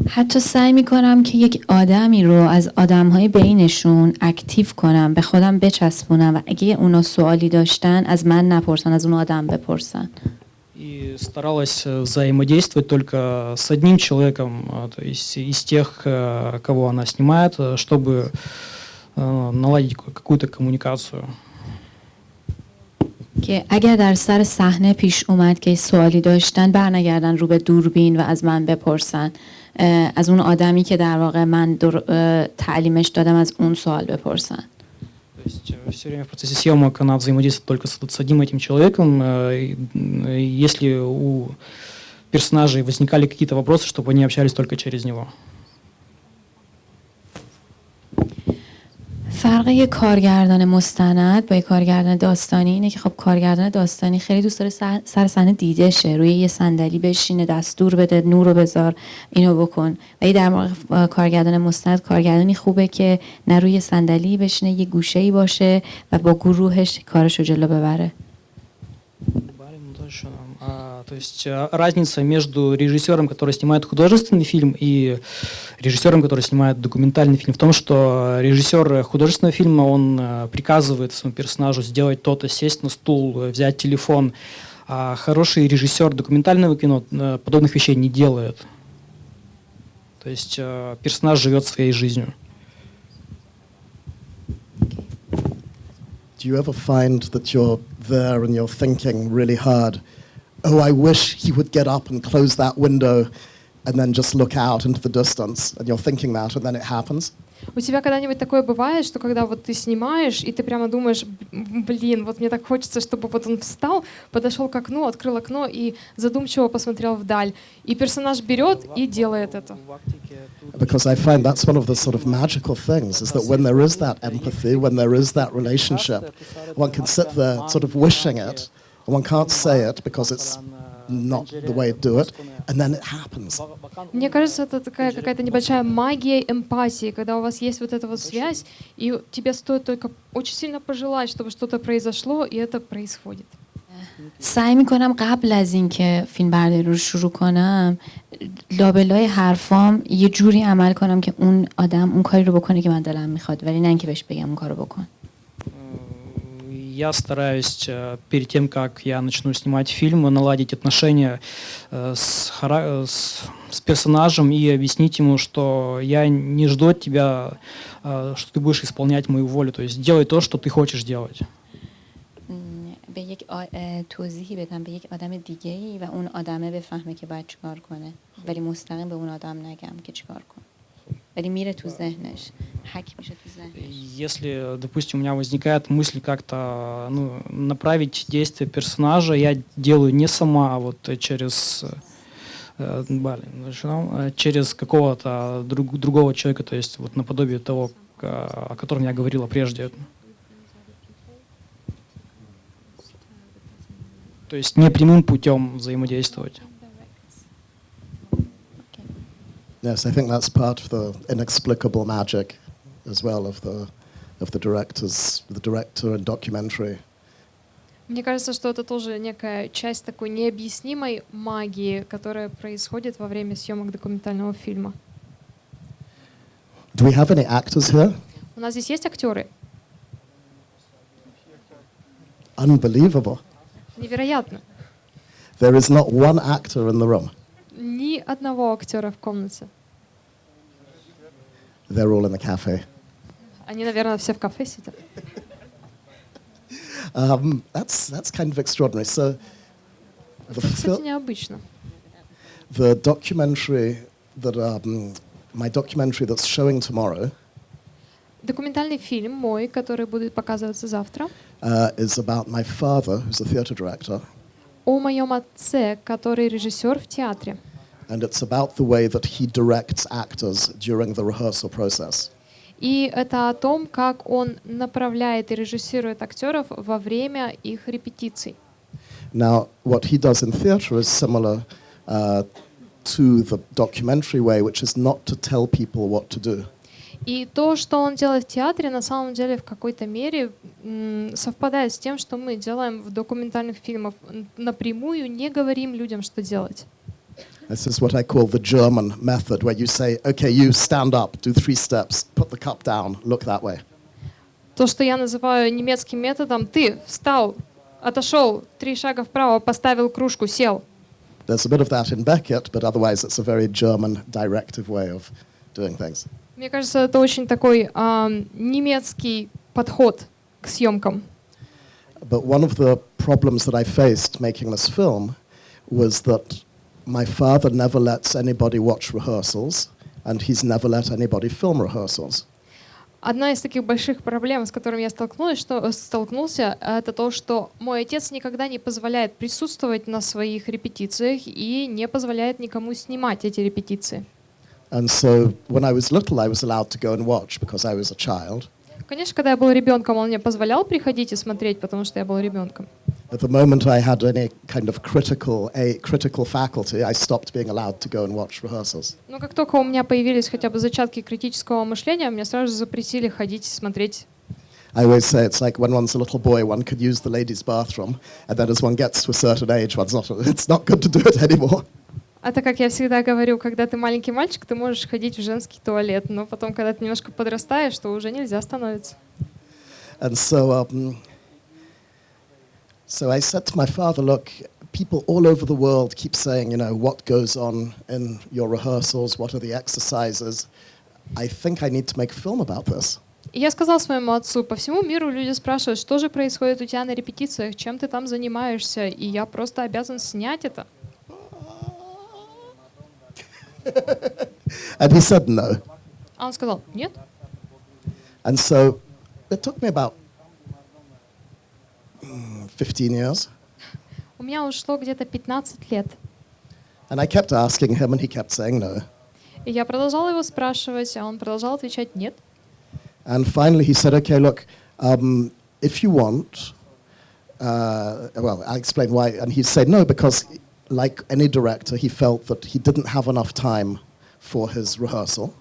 حتی سعی میکنم که یک آدمی رو از آدمهای بینشون اکتیو کنم به خودم بچسبونم و اگه اونا سوالی داشتن از من نپرسن از اون آدم بپرسن. И старалась взаимодействовать только с одним человеком, то есть из тех, кого она снимает, чтобы наладить какую-то коммуникацию. که اگر در سر صحنه پیش اومد که سوالی داشتن برنگردن رو به دوربین و از من بپرسن از اون آدمی که در واقع من تعلیمش دادم از اون سوال بپرسن. То есть все время в процессе съемок она взаимодействует только с одним этим человеком. Если у персонажей возникали какие-то вопросы, чтобы они общались только через него. فرق یک کارگردان مستند با یک کارگردان داستانی اینه که خب کارگردان داستانی خیلی دوست داره سر صحنه دیده شه، روی یه صندلی بشینه، دستور بده، نور رو بذار، اینو بکن. ولی در واقع کارگردان مستند کارگردانی خوبه که نه روی صندلی بشینه، یه گوشه‌ای باشه و با گروهش کارشو جلو ببره. То есть разница между режиссером, который снимает художественный фильм, и режиссером, который снимает документальный фильм, в том, что режиссер художественного фильма, он приказывает своему персонажу сделать то-то, сесть на стул, взять телефон. А хороший режиссер документального кино подобных вещей не делает. То есть персонаж живет своей жизнью. Do you ever find that you're there and you're thinking really hard, oh, I wish he would get up and close that window and then just look out into the distance, and you're thinking that, and then it happens? У тебя когда-нибудь такое бывает, что когда вот ты снимаешь, и ты прямо думаешь, блин, вот мне так хочется, чтобы вот он встал, подошел к окну, открыл окно и задумчиво посмотрел вдаль. И персонаж берет и делает это. Because I find that's one of the sort of magical things, is that when there is that empathy, when there is that relationship, one can sit there sort of wishing it, and one can't say it because it's not the way to do it, and then it happens. Мне кажется, это такая какая-то небольшая магия эмпатии, когда у вас есть вот эта вот связь, и тебе стоит только очень сильно пожелать, чтобы что-то произошло, и это происходит. سعی میکنم قبل از اینکه فیلم برداری رو شروع کنم لابلای حرفام یه جوری عمل کنم که اون آدم اون کاری رو بکنه که من دلم میخواد ولی نه اینکه بهش بگم اون کارو بکن. Я стараюсь перед тем, как я начну снимать фильм, наладить отношения с персонажем и объяснить ему, что я не жду от тебя, что ты будешь исполнять мою волю, то есть делай то, что ты хочешь делать. به یک توضیحی بدم به یک آدم دیگه‌ای و اون آدمه بفهمه که باید چیکار کنه ولی مستقیم به اون آدم نگم که چیکار کنه ولی میره تو ذهنش حک میشه تو ذهنش. Если, допустим, у меня возникает мысль как-то направить действие персонажа, я делаю не сама, а вот через какого-то другого человека, то есть вот наподобие того, о котором я говорила прежде. То есть не прямым путем взаимодействовать. Yes, I think that's part of the inexplicable magic as well of the director and documentary. Мне кажется, что это тоже некая часть такой необъяснимой магии, которая происходит во время съемок документального фильма. Do we have any actors here? У нас здесь есть актеры? Unbelievable. Невероятно. There is not one actor in the room. Ни одного актера в комнате. They're all in the cafe. Они, наверное, все в кафе сидят. That's kind of extraordinary. So Это, кстати, необычно. the documentary that my documentary that's showing tomorrow Документальный фильм мой, который будет показываться завтра, is about my father, who's a theatre director, о моем отце, который режиссер в театре. and it's about the way that he directs actors during the rehearsal process. И это о том, как он направляет и режиссирует актеров во время их репетиций. Now, what he does in theatre is similar to the documentary way, which is not to tell people what to do. И то, что он делает в театре, на самом деле в какой-то мере совпадает с тем, что мы делаем в документальных фильмах. Напрямую не говорим людям, что делать. This is what I call the German method, where you say, okay, you stand up, do 3 steps, put the cup down, look that way. То, что я называю немецким методом, ты встал, отошел 3 шага вправо, поставил кружку, сел. There's a bit of that in Beckett, but otherwise it's a very German directive way of doing things. Мне кажется, это очень такой немецкий подход к съемкам. But one of the problems that I faced making this film was that my father never lets anybody watch rehearsals, and he's never let anybody film rehearsals. Одна из таких больших проблем, с которыми я столкнулся, это то, что мой отец никогда не позволяет присутствовать на своих репетициях и не позволяет никому снимать эти репетиции. And so when I was little, I was allowed to go and watch because I was a child. Конечно, когда я был ребенком, он мне позволял приходить и смотреть, потому что я был ребенком. At the moment I had any kind of critical faculty, I stopped being allowed to go and watch rehearsals. Но как только у меня появились хотя бы зачатки критического мышления, мне сразу же запретили ходить и смотреть. I always say it's like when one's a little boy, one could use the ladies' bathroom, and then as one gets to a certain age, it's not good to do it anymore. Это, как я всегда говорю, когда ты маленький мальчик, ты можешь ходить в женский туалет, но потом, когда ты немножко подрастаешь, то уже нельзя становится. And so I said to my father, look, people all over the world keep saying, you know, what goes on in your rehearsals, what are the exercises. I think I need to make a film about this. И я сказал своему отцу, по всему миру люди спрашивают, что же происходит у тебя на репетициях, чем ты там занимаешься, и я просто обязан снять это. And he said no. А он сказал, нет. And so it took me about 15 years. У меня ушло где-то 15 лет. And I kept asking him, and he kept saying no. И я продолжала его спрашивать, а он продолжал отвечать нет. And finally he said, okay, look, if you want, well, I'll explain why. And he said no, because like any director, he felt that he didn't have enough time for his rehearsal.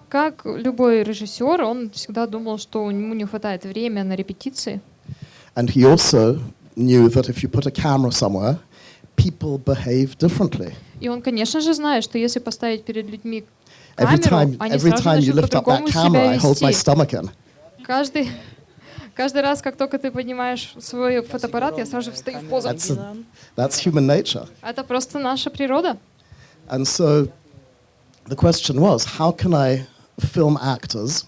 Как любой режиссер, он всегда думал, что ему не хватает времени на репетиции. And he also knew that if you put a camera somewhere, people behave differently. И он, конечно же, знает, что если поставить перед людьми Every камеру, они time сразу you начнут lift up that по-другому camera, I себя hold my вести. stomach in. Каждый раз, как только ты поднимаешь свой фотоаппарат, я сразу же встаю в позу. That's human nature. Это просто наша природа. And so the question was, how can I film actors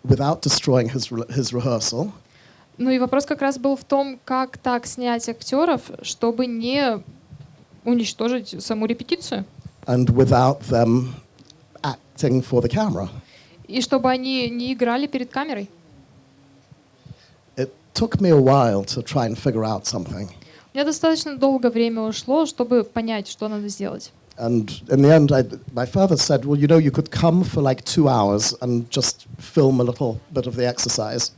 without destroying his rehearsal? Ну и вопрос как раз был в том, как так снять актеров, чтобы не уничтожить саму репетицию. And without them acting for the camera. И чтобы они не играли перед камерой. It took me a while to try and figure out something. У меня достаточно долгое время ушло, чтобы понять, что надо сделать. And in the end, my father said, well, you know, you could come for like 2 hours and just film a little bit of the exercise.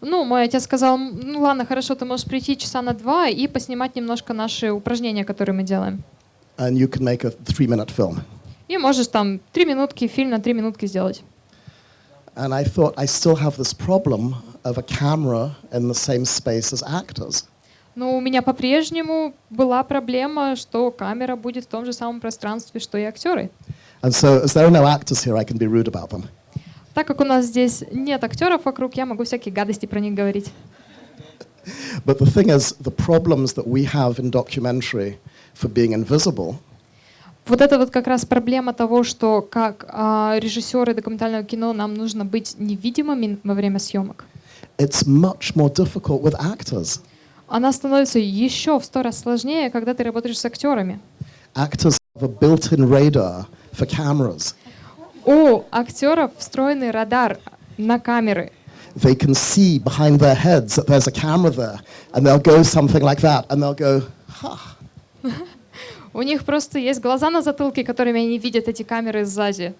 Ну, мой отец сказал, ну ладно, хорошо, ты можешь прийти часа на 2 и поснимать немножко наши упражнения, которые мы делаем. And you can make a 3-minute film. И можешь там 3 минутки, фильм на 3 минутки сделать. And I thought, I still have this problem of a camera in the same space as actors. Но у меня по-прежнему была проблема, что камера будет в том же самом пространстве, что и актеры. And so, as there are no actors here, I can be rude about them. Так как у нас здесь нет актеров вокруг, я могу всякие гадости про них говорить. But the thing is, the problems that we have in documentary for being invisible Вот это вот как раз проблема того, что как режиссеры документального кино нам нужно быть невидимыми во время съемок. it's much more difficult with actors. Она становится еще в 100 раз сложнее, когда ты работаешь с актерами. Actors have a built-in radar for cameras. У актеров встроенный радар на камеры. They can see behind their heads that there's a camera there, and they'll go something like that, and they'll go, ha. У них просто есть глаза на затылке, которыми они видят эти камеры сзади.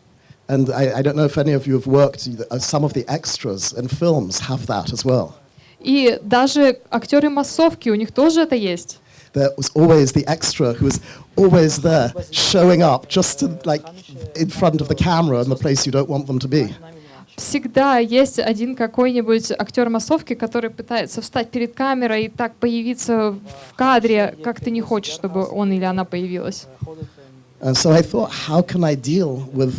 And I don't know if any of you have worked, some of the extras in films have that as well. И даже актеры массовки, у них тоже это есть. There was always the extra who was always there, showing up just like in front of the camera in the place you don't want them to be. Всегда есть один какой-нибудь актер массовки, который пытается встать перед камерой и так появиться в кадре, как ты не хочешь, чтобы он или она появилась. And so I thought, how can I deal with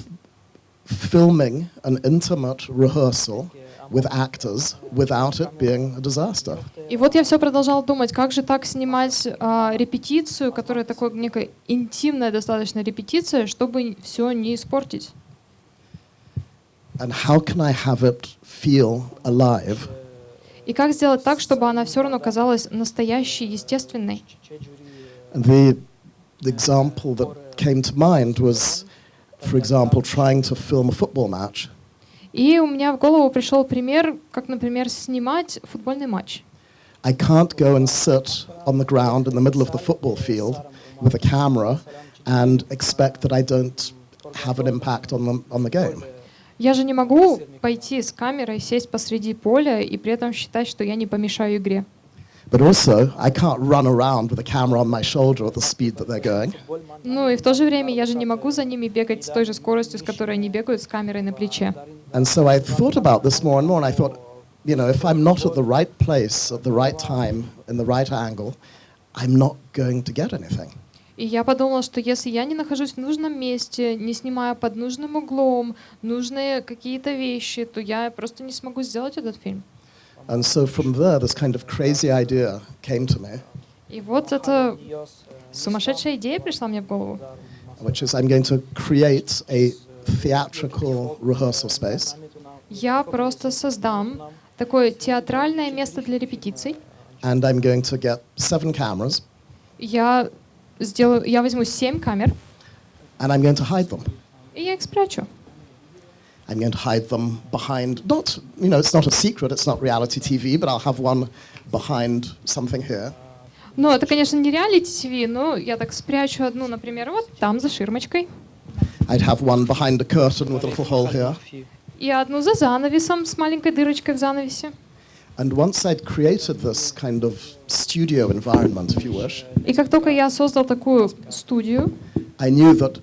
filming an intimate rehearsal with actors without it being a disaster? И вот я все продолжала думать, как же так снимать репетицию, которая такой некая интимная достаточно репетиция, чтобы все не испортить. And how can I have it feel alive? И как сделать так, чтобы она все равно казалась настоящей, естественной? And the example that came to mind was, for example, trying to film a football match. И у меня в голову пришел пример, как, например, снимать футбольный матч. I can't go and sit on the ground in the middle of the football field with a camera and expect that I don't have an impact on the game. Я же не могу пойти с камерой, сесть посреди поля и при этом считать, что я не помешаю игре. But also, I can't run around with a camera on my shoulder at the speed that they're going. Ну и в то же время я же не могу за ними бегать с той же скоростью, с которой они бегают с камерой на плече. And so I thought about this more and more, and I thought, you know, if I'm not at the right place, at the right time, in the right angle, I'm not going to get anything. И я подумала, что если я не нахожусь в нужном месте, не снимаю под нужным углом, нужные какие-то вещи, то я просто не смогу сделать этот фильм. And so from there, this kind of crazy idea came to me, И вот эта сумасшедшая идея пришла мне в голову. which is I'm going to create a theatrical rehearsal space. Я просто создам такое театральное место для репетиций. And I'm going to get 7 cameras, Я возьму 7 камер, and I'm going to hide them. и я их спрячу. I'm going to hide them behind, not, you know, it's not a secret, it's not reality TV, but I'll have one behind something here. Ну, это, конечно, не реалити-ТВ, но я так спрячу одну, например, вот там, за ширмочкой, I'd have one behind a curtain with a little hole here. и одну за занавесом с маленькой дырочкой в занавесе. And once I'd created this kind of studio environment, if you wish, И как только я создал такую студию, I knew that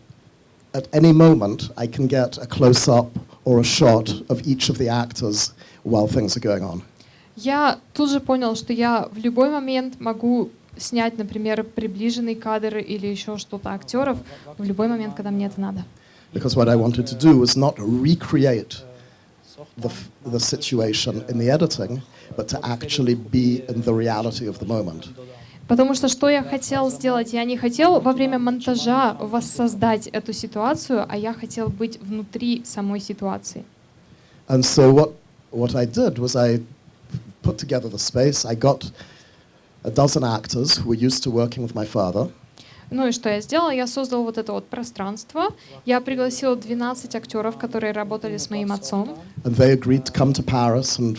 at any moment I can get a close-up or a shot of each of the actors while things are going on. я тут же понял, что я в любой момент могу снять, например, приближенный кадр или еще что-то актеров в любой момент, когда мне это надо. Because what I wanted to do was not recreate the situation in the editing, but to actually be in the reality of the moment. Потому что я хотел сделать? Я не хотел во время монтажа воссоздать эту ситуацию, а я хотел быть внутри самой ситуации. And so what I did was I put together the space. I got a dozen actors who were used to working with my father. Ну и что я сделала? Я создала вот это вот пространство. Я пригласила 12 актеров, которые работали с моим отцом. And they agreed to come to Paris and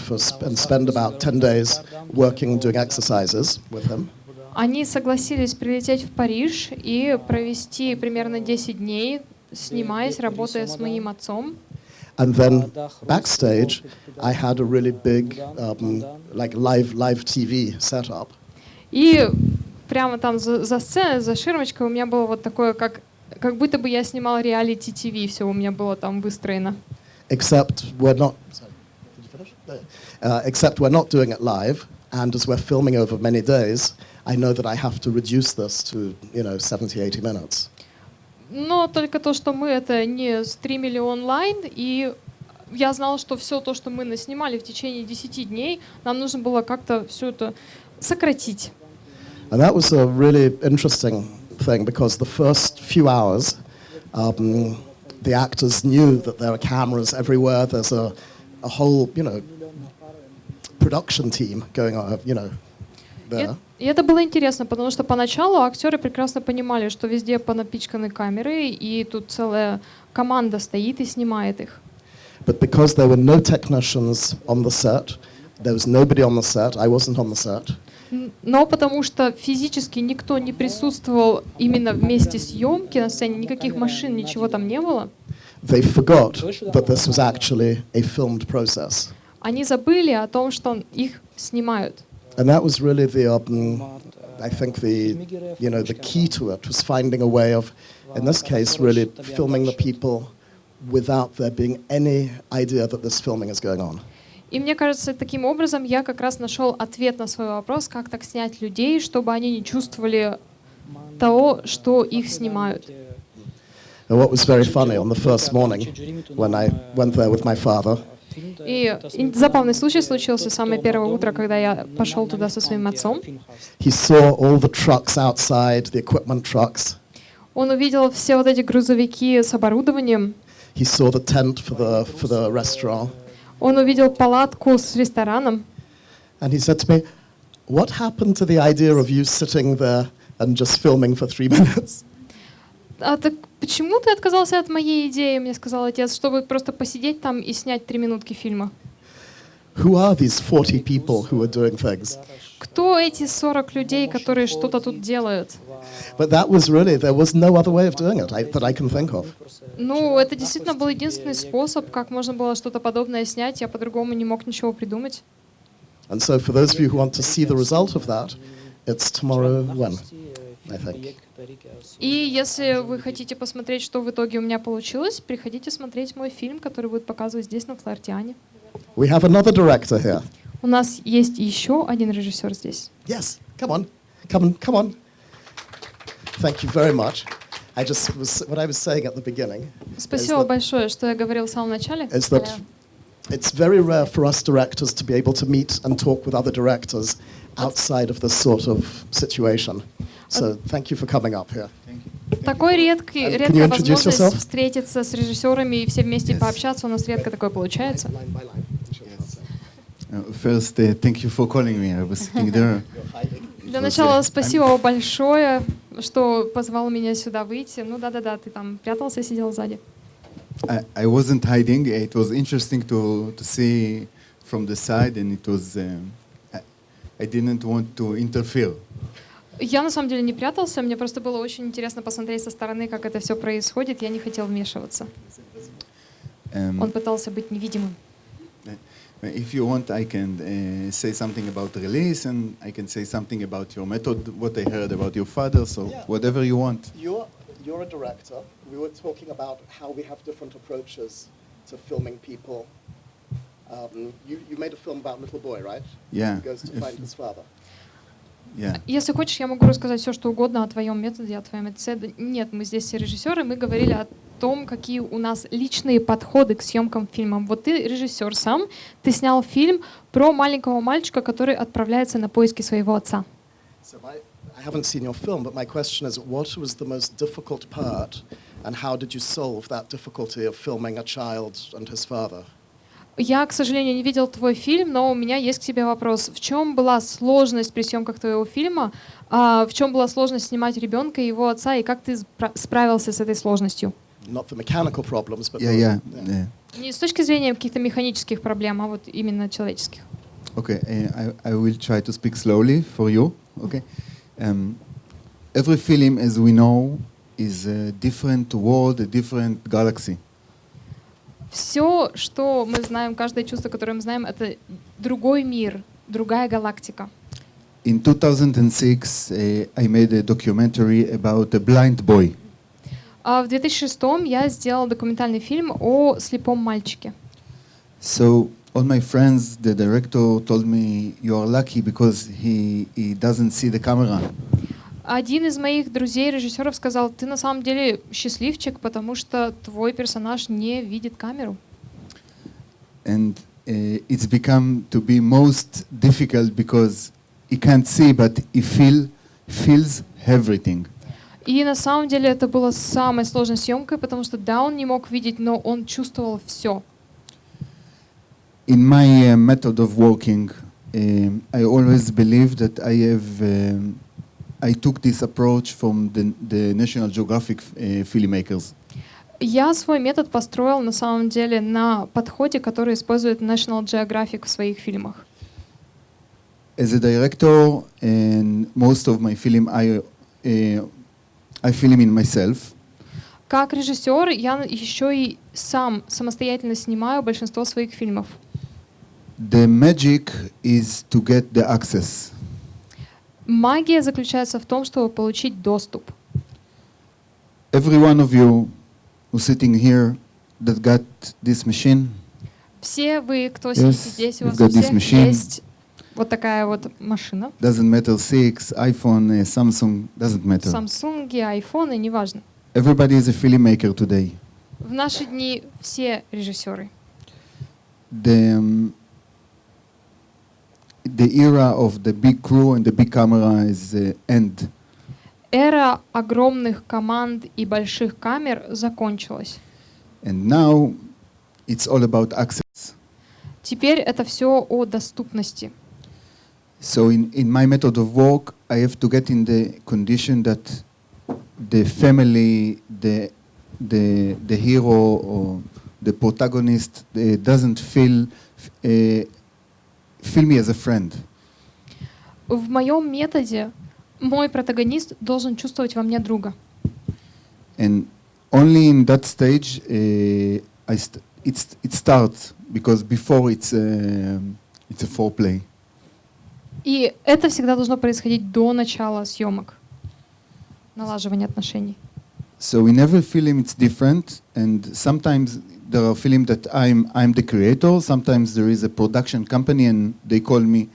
spend about 10 days working, doing exercises with him. Они согласились прилететь в Париж и провести примерно 10 дней, снимаясь, работая с моим отцом. And then backstage, I had a really big, like live TV setup. И прямо там за сценой, за ширмочкой у меня было вот такое, как будто бы я снимала реалити-ТВ, все у меня было там выстроено. Except we're not doing it live, and as we're filming over many days, I know that I have to reduce this to, 70-80 minutes. Но только то, что мы это не стримили онлайн, и я знала, что все то, что мы наснимали в течение 10 дней, нам нужно было как-то все это сократить. And that was a really interesting thing because the first few hours, the actors knew that there are cameras everywhere. There's a whole, production team going on, there. И это было интересно, потому что поначалу актеры прекрасно понимали, что везде понапичканы камеры, и тут целая команда стоит и снимает их. But because there were no technicians on the set, there was nobody on the set, I wasn't on the set. Но потому что физически никто не присутствовал именно в месте съемки на сцене, никаких машин, ничего там не было. They forgot that this was actually a filmed process. Они забыли о том, что их снимают. And that was really I think the key to it was finding a way of, in this case, really filming the people without there being any idea that this filming is going on. И мне кажется, таким образом я как раз нашел ответ на свой вопрос, как так снять людей, чтобы они не чувствовали того, что их снимают. And what was very funny on the first morning when I went there with my father, И забавный случай случился самое первое утро, когда я пошел туда со своим отцом. he saw all the trucks outside, the equipment trucks. Он увидел все вот эти грузовики с оборудованием. He saw the tent for the restaurant. Он увидел палатку с рестораном. And he said to me, "What happened to the idea of you sitting there and just filming for 3 minutes?" А так почему ты отказался от моей идеи, мне сказал отец, чтобы просто посидеть там и снять 3 минутки фильма? Who are these 40 people who are doing things? Кто эти 40 людей, которые что-то тут делают? But that was really, there was no other way of doing it that I can think of. Ну, это действительно был единственный способ, как можно было что-то подобное снять. Я по-другому не мог ничего придумать. And so for those of you who want to see the result of that, it's tomorrow when, I think. И если вы хотите посмотреть, что в итоге у меня получилось, приходите смотреть мой фильм, который будет показывать здесь, на Флаертиане. We have another director here. У нас есть еще один режиссер здесь. Yes, come on. Thank you very much. What I was saying at the beginning Спасибо большое, что я говорил в самом начале. is that it's very rare for us directors to be able to meet and talk with other directors outside of this sort of situation. So thank you for coming up here. Такой you редкая introduce yourself? возможность встретиться с режиссерами и все вместе пообщаться. У нас редко такое получается. First, thank you for calling me. I was sitting there. Для начала спасибо большое, что позвал меня сюда выйти. Ну да-да-да, ты там прятался, сидел сзади. I wasn't hiding. It was interesting to see from the side, and it was. I didn't want to interfere. Я на самом деле не прятался, мне просто было очень интересно посмотреть со стороны, как это все происходит. Я не хотел вмешиваться. Он пытался быть невидимым. If you want, I can say something about the release, and I can say something about your method, what I heard about your father, so whatever you want. You're a director. We were talking about how we have different approaches to filming people. You made a film about a little boy, right? Yeah. Who goes to find his father. Yeah. Если хочешь, я могу рассказать все, что угодно о твоем методе, о твоем отце. Нет, мы здесь все режиссеры, мы говорили о том, какие у нас личные подходы к съемкам фильмов. Вот ты режиссер сам, ты снял фильм про маленького мальчика, который отправляется на поиски своего отца. So I haven't seen your film, but my question is, what was the most difficult part, and how did you solve that difficulty of filming a child and his father? Я, к сожалению, не видел твой фильм, но у меня есть к тебе вопрос. В чем была сложность при съемках твоего фильма? В чем была сложность снимать ребенка и его отца, и как ты справился с этой сложностью? Not the mechanical problems, but Yeah. Не с точки зрения каких-то механических проблем, а вот именно человеческих. Okay, I will try to speak slowly for you. Okay. Every film, as we know, is a different world, a different galaxy. Все, что мы знаем, каждое чувство, которое мы знаем, это другой мир, другая галактика. In 2006, I made a documentary about a blind boy. В 2006 я сделал документальный фильм о слепом мальчике. So all my friends, the director told me, you are lucky because he doesn't see the camera. Один из моих друзей, режиссеров, сказал, ты на самом деле счастливчик, потому что твой персонаж не видит камеру. And it's become to be most difficult because he can't see, but he feels everything. И на самом деле это была самой сложной съемкой, потому что да, он не мог видеть, но он чувствовал все. In my method of working, I always believe that I took this approach from the National Geographic filmmakers. Я свой метод построил на самом деле на подходе, который использует National Geographic в своих фильмах. As a director, and most of my film, I film in myself. Как режиссер я еще и самостоятельно снимаю большинство своих фильмов. The magic is to get the access. Магия заключается в том, чтобы получить доступ. Every one of you who's sitting here that got this machine. Все вы, кто Yes, сидите здесь, у you've вас got у this всех machine. есть вот такая вот машина. Doesn't matter 6, iPhone, Samsung, doesn't matter. Самсунги, айфоны, неважно. Everybody is a filmmaker today. В наши дни все режиссеры. The era of the big crew and the big camera is end. Эра огромных команд и больших камер закончилась. And now it's all about access. Теперь это все о доступности. So in my method of work, I have to get in the condition that the family, the hero or the protagonist doesn't feel me as a friend. В моем методе мой протагонист должен чувствовать во мне друга. And only in that stage it starts, because before it's a foreplay. И это всегда должно происходить до начала съемок, налаживания отношений. So in every film it's different, and sometimes there are films that I'm the creator, sometimes there is a production company and they call me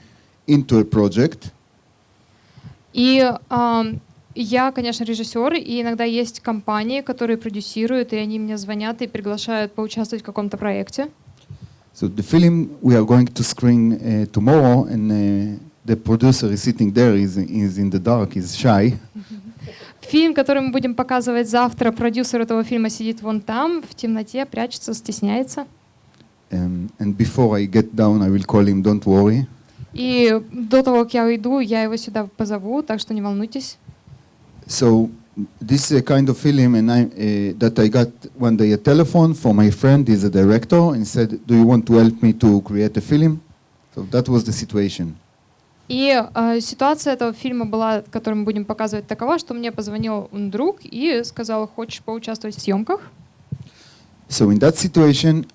into a project. И я, конечно, режиссер, и иногда есть компании, которые продюсируют, и они мне звонят и приглашают поучаствовать в каком-то проекте. So the film we are going to screen tomorrow, and the producer is sitting there, is in the dark, is shy. Фильм, который мы будем показывать завтра, продюсер этого фильма сидит вон там, в темноте, прячется, стесняется. And before I get down, I will call him, don't worry. И до того, как я уйду, я его сюда позову, так что не волнуйтесь. So this is a kind of film, and that I got one day a telephone from my friend, he's a director, and said, "Do you want to help me to create a film?" So that was the situation. И ситуация этого фильма была, который мы будем показывать, такова, что мне позвонил друг и сказал: хочешь поучаствовать в съемках? So in that situation,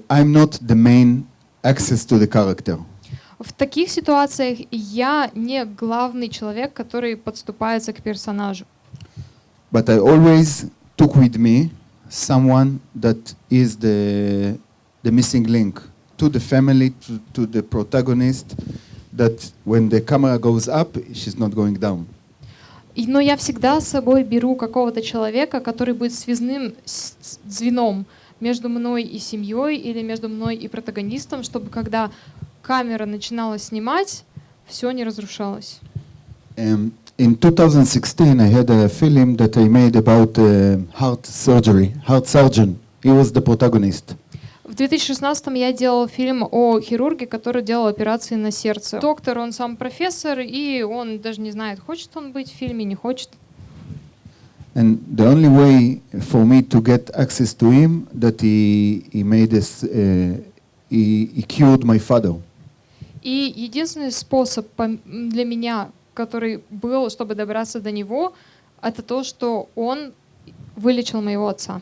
I'm not the main access to the character. В таких ситуациях я не главный человек, который подступается к персонажу. But I always took with me someone that is the missing link to the family, to the protagonist, that when the camera goes up, she's not going down. Но я всегда с собой беру какого-то человека, который будет связным звеном между мной и семьей или между мной и протагонистом, чтобы когда камера начинала снимать, все не разрушалось. In 2016, I had a film that I made about heart surgeon. He was the protagonist. В 2016-м я делал фильм о хирурге, который делал операции на сердце. Доктор, он сам профессор, и он даже не знает, хочет он быть в фильме, не хочет. And the only way for me to get access to him, that he made this, he cured my father. И единственный способ для меня, который был, чтобы добраться до него, это то, что он вылечил моего отца.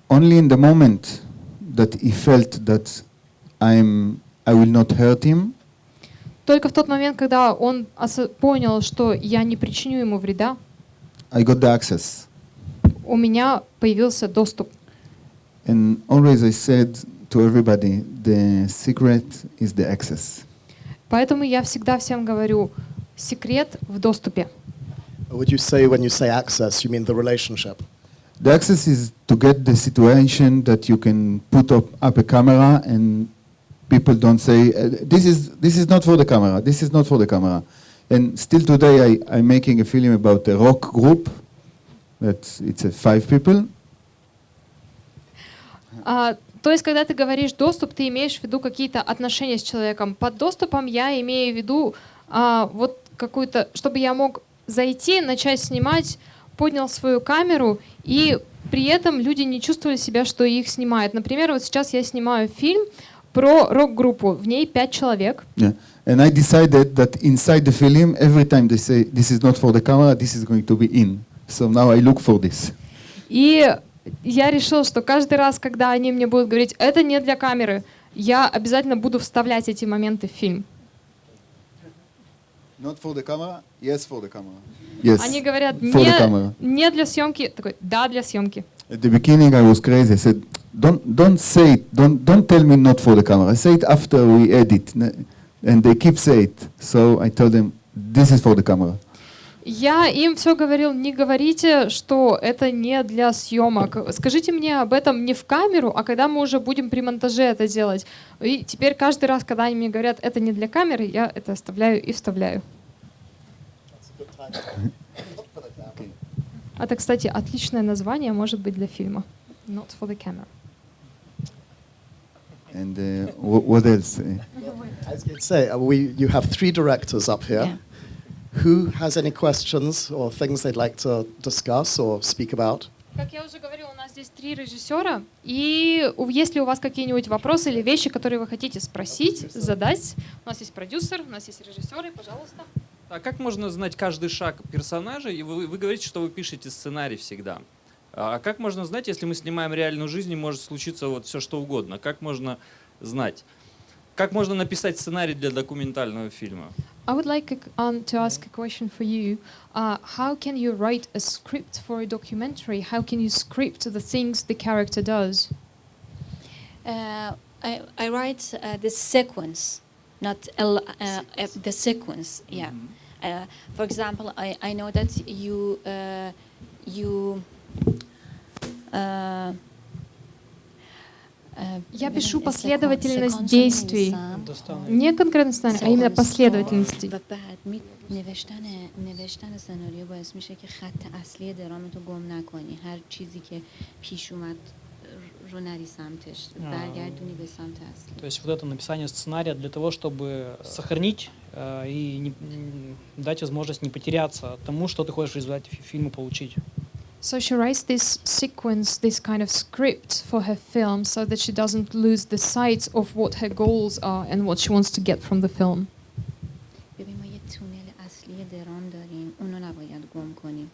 Only in the moment that he felt that I will not hurt him. Только в тот момент, когда он понял, что я не причиню ему вреда, I got the access. у меня появился доступ. And always I said to everybody, the secret is the access. Поэтому я всегда всем говорю, секрет в доступе. Would you say when you say access, you mean the relationship? The access is to get the situation that you can put up a camera and people don't say, this is not for the camera, this is not for the camera. And still today I'm making a film about a rock group, it's 5 people. То есть, когда ты говоришь доступ, ты имеешь в виду какие-то отношения с человеком. Под доступом я имею в виду вот какую-то, чтобы я мог зайти, начать снимать, поднял свою камеру, и при этом люди не чувствовали себя, что их снимают. Например, вот сейчас я снимаю фильм про рок-группу, в ней 5 человек. Yeah. And I decided that inside the film, every time they say, this is not for the camera, this is going to be in. So now I look for this. И я решила, что каждый раз, когда они мне будут говорить, это не для камеры, я обязательно буду вставлять эти моменты в фильм. Not for the camera? Yes, for the camera. Yes. Они говорят, for the camera. не для съемки. Такой, да, для съемки. At the beginning, I was crazy. I said, "Don't say it. Don't tell me not for the camera. Say it after we edit." And they keep saying it. So I told them, "This is for the camera." Я им все говорил, не говорите, что это не для съемок. Скажите мне об этом не в камеру, а когда мы уже будем при монтаже это делать. И теперь каждый раз, когда они мне говорят, это не для камеры, я это оставляю и вставляю. Это, кстати, отличное название, может быть, для фильма. Not for the camera. And what else? I was going to say, you have 3 directors up here. Yeah. Who has any questions or things they'd like to discuss or speak about? Как я уже говорила, у нас здесь 3 режиссера, и есть ли у вас какие-нибудь вопросы или вещи, которые вы хотите спросить, задать? У нас есть продюсер, у нас есть режиссеры, пожалуйста. А как можно знать каждый шаг персонажа? И вы говорите, что вы пишете сценарий всегда. А как можно знать, если мы снимаем реальную жизнь, и может случиться вот все что угодно? Как можно знать? Как можно написать сценарий для документального фильма? I would like to ask a question for you. How can you write a script for a documentary? How can you script the things the character does? I write the sequence, not the sequence. Yeah. For example, I know that you Я пишу последовательность действий. Не конкретно сценарий, а именно последовательность. نوشتن سناریو باعث میشه که خط اصلی درامتو گم نکنی. هر چیزی که پیش اومد رو نری سمتش، برگردونی به سمت اصلی. То есть вот это написание сценария для того, чтобы сохранить и дать возможность не потеряться тому, что ты хочешь в результате фильма получить. So she writes this sequence, this kind of script for her film, so that she doesn't lose the sight of what her goals are and what she wants to get from the film. ببین ما یه تونل اصلی درام داریم، اونو نباید گم کنیم.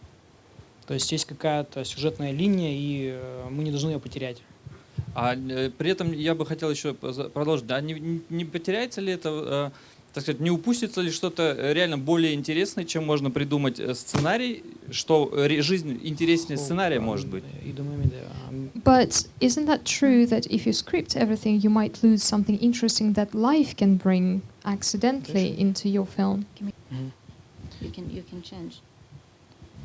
То есть есть какая-то сюжетная линия, и мы не должны ее потерять. А при этом я бы хотел еще продолжить. Да, не потеряется ли это, так сказать, не упустится ли что-то реально более интересное, чем можно придумать сценарий, что жизнь интереснее сценария может быть? But isn't that true that if you script everything, you might lose something interesting that life can bring accidentally into your film? You can change.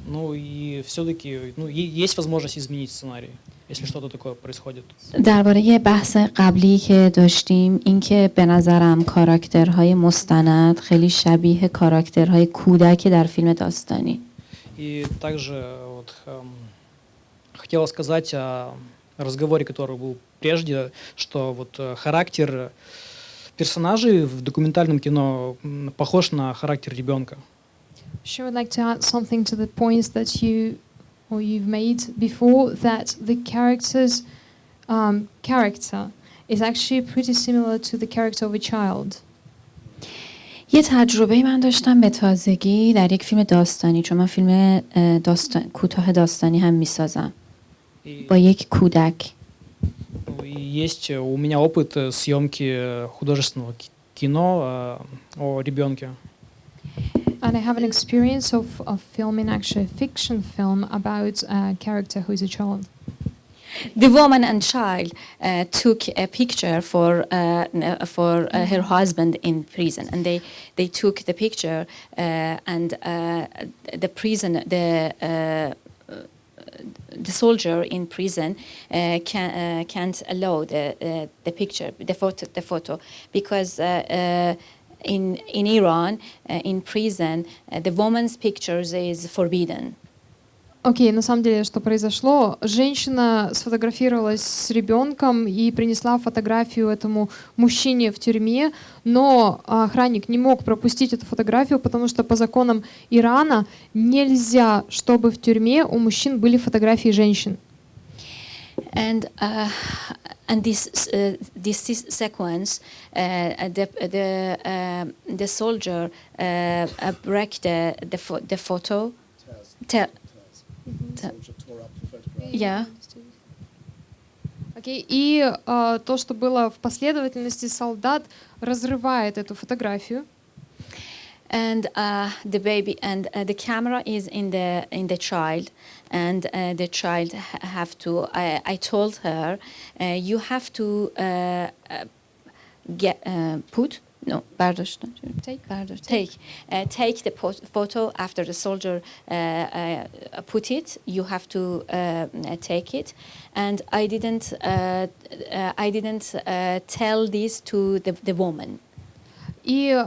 Ну и все-таки есть возможность изменить сценарий, если что-то такое происходит. درباره بحث قبلی که داشتیم این که به назарам کاراکترهای مستند خیلی شبیه کاراکترهای کودک در فیلم داستانی. И также вот, хотела сказать о разговоре, который был прежде, что вот характер персонажей в документальном кино похож на характер ребенка. She would like to add something to the points that you've made before, that the character's character is actually pretty similar to the character of a child. یه تجربه من داشتم به تازگی در یک فیلم داستانی، چون من فیلم کوتاه داستانی هم میسازم با یک کودک. Есть у меня опыт съемки художественного кино о ребенке. And I have an experience of filming actually a fiction film about a character who is a child. The woman and child took a picture for her husband in prison, and they took the picture and the the soldier in prison can't allow the picture, the photo, because in Iran, in prison, the woman's pictures is forbidden. Окей, на самом деле, что произошло? Женщина сфотографировалась с ребенком и принесла фотографию этому мужчине в тюрьме, но охранник не мог пропустить эту фотографию, потому что по законам Ирана нельзя, чтобы в тюрьме у мужчин были фотографии женщин. And this sequence, the soldier break the photo. Yeah. Окей, и то, что было в последовательности, солдат разрывает эту фотографию. And the baby and the camera is in the child, and the child have to. I told her, you have to take the photo after the soldier put it. You have to take it, and I didn't tell this to the woman. И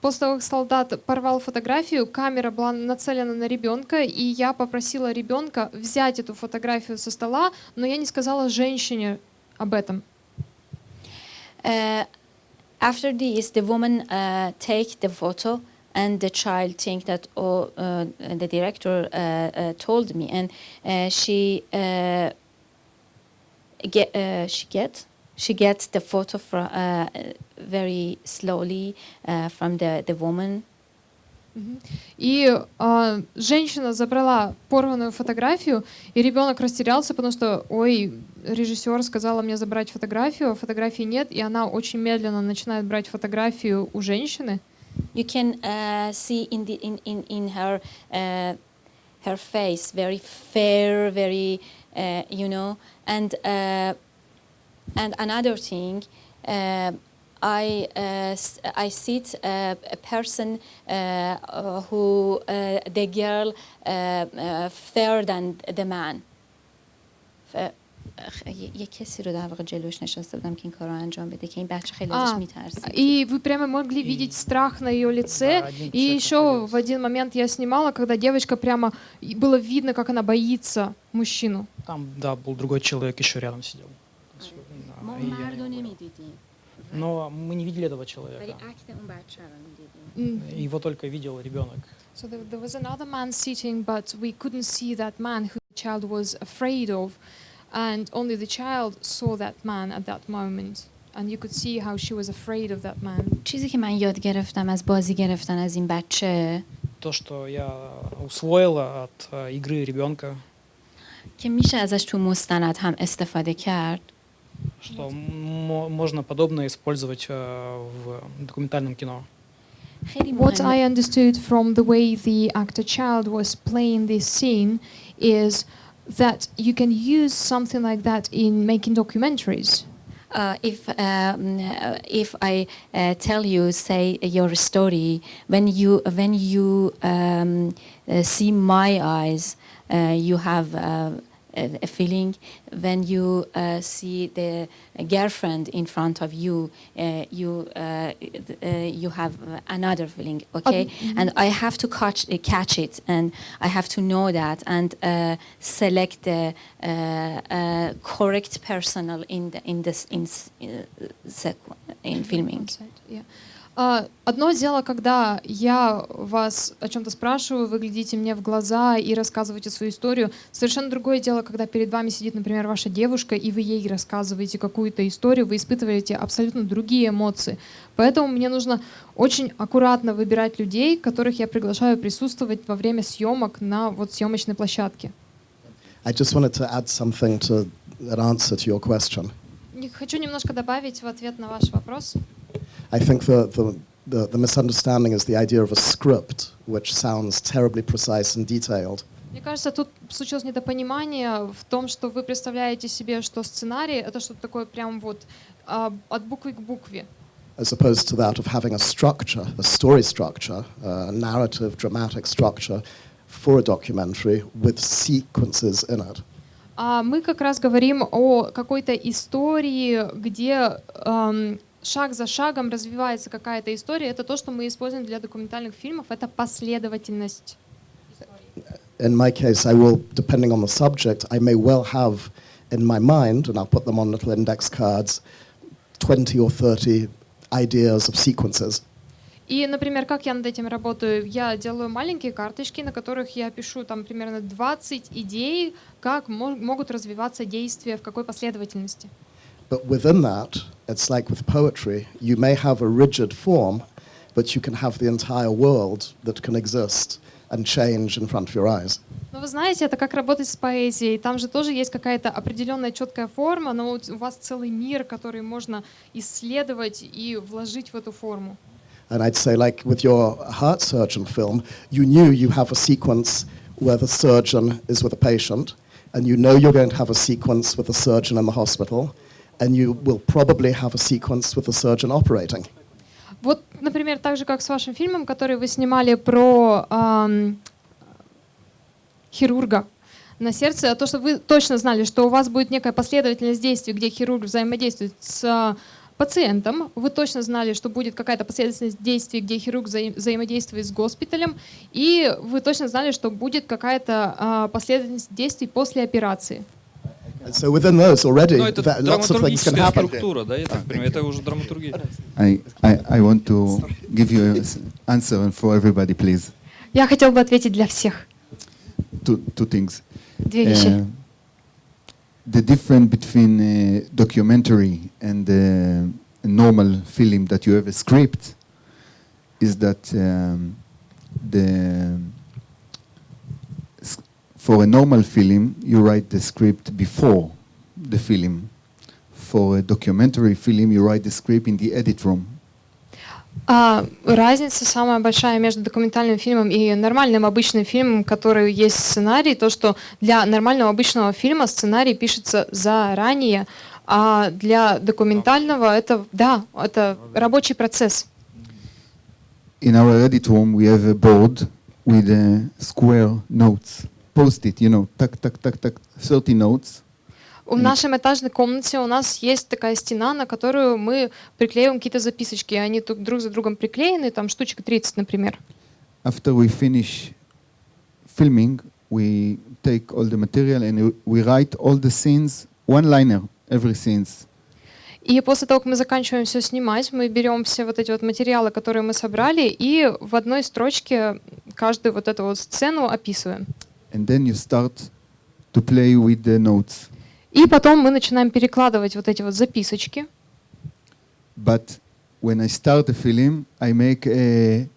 после того, как солдат порвал фотографию, камера была нацелена на ребенка, и я попросила ребенка взять эту фотографию со стола, но я не сказала женщине об этом. After this, the woman take the photo, and the child think that the director told me, and she gets the photo from very slowly from the woman. И женщина забрала порванную фотографию, и ребенок растерялся, потому что, режиссер сказала мне забрать фотографию, а фотографии нет, и она очень медленно начинает брать фотографию у женщины. You can see in her her face very fair, very and another thing. I see a person who the girl fairer than the man. یه کسی رو در واقع جلوش نشسته بودم که این کارو انجام بده که این بچه خیلی ازش میترسید. И вы прямо могли видеть страх на ее лице. И еще в один момент я снимала, когда девочка прямо было видно, как она боится мужчину. Там, да, был другой человек еще рядом сидел. Но мы не видели этого человека. Его только видел ребенок. So there was another man sitting, but we couldn't see that man who the child was afraid of, and only the child saw that man at that moment, and you could see how she was afraid of that man. چیزی که من یاد گرفتم از بازی گرفتن از این بچه، То, что я усвоила от игры ребенка, که میشه ازش تو مستند هم استفاده کرد. Что можно подобное использовать в документальном кино. What I understood from the way the actor child was playing this scene is that you can use something like that in making documentaries. If I tell you, say your story, when you see my eyes, you have a feeling. When you see the girlfriend in front of you, you have another feeling. Okay, and I have to catch it, and I have to know that, and select the correct personnel in filming. Одно дело, когда я вас о чем-то спрашиваю, вы глядите мне в глаза и рассказываете свою историю. Совершенно другое дело, когда перед вами сидит, например, ваша девушка, и вы ей рассказываете какую-то историю, вы испытываете абсолютно другие эмоции. Поэтому мне нужно очень аккуратно выбирать людей, которых я приглашаю присутствовать во время съемок на съемочной площадке. I just wanted to add something to an answer to your question. Хочу немножко добавить в ответ на ваш вопрос. I think the misunderstanding is the idea of a script, which sounds terribly precise and detailed. Мне кажется, тут случилось недопонимание в том, что вы представляете себе, что сценарий — это что-то такое прям от буквы к букве. As opposed to that of having a structure, a story structure, a narrative, dramatic structure for a documentary with sequences in it. А мы как раз говорим о какой-то истории, где шаг за шагом развивается какая-то история. Это то, что мы используем для документальных фильмов, это последовательность. In my case, I will, depending on the subject, I may well have in my mind, and I'll put them on little index cards, 20 or 30 ideas of sequences. И, например, как я над этим работаю? Я делаю маленькие карточки, на которых я пишу там примерно 20 идей, как могут развиваться действия, в какой последовательности. But within that, it's like with poetry, you may have a rigid form, but you can have the entire world that can exist and change in front of your eyes. Но вы знаете, это как работать с поэзией. Там же тоже есть какая-то определенная четкая форма, но у вас целый мир, который можно исследовать и вложить в эту форму. And I'd say, like with your heart surgeon film, you knew you have a sequence where the surgeon is with a patient, and you know you're going to have a sequence with the surgeon in the hospital, and you will probably have a sequence with the surgeon operating. Вот, например, так же, как с вашим фильмом, который вы снимали про хирурга на сердце, то, что вы точно знали, что у вас будет некая последовательность действий, где хирург взаимодействует с пациентом, вы точно знали, что будет какая-то последовательность действий, где хирург взаимодействует с госпиталем, и вы точно знали, что будет какая-то последовательность действий после операции. So within those already, Но это lots of things can драматургическая happen. структура, да, я так понимаю, это уже драматургия. I want to give you an answer for everybody, please. Я хотела бы ответить для всех. Two things. Две вещи. The difference between documentary and a normal film that you have a script is that for a normal film you write the script before the film. For a documentary film you write the script in the edit room. Разница самая большая между документальным фильмом и нормальным обычным фильмом, который есть сценарий, то, что для нормального обычного фильма сценарий пишется заранее, а для документального это рабочий процесс. In our edit room we have a board with square notes, post-it, так, 30 notes. В нашей этажной комнате у нас есть такая стена, на которую мы приклеиваем какие-то записочки. Они друг за другом приклеены, там штучек 30, например. After we finish filming, we take all the material and we write all the scenes, one-liner, every scenes. И после того, как мы заканчиваем все снимать, мы берем все вот эти вот материалы, которые мы собрали, и в одной строчке каждую вот эту вот сцену описываем. And then you start to play with the notes. И потом мы начинаем перекладывать вот эти вот записочки. But when I start the film, I make a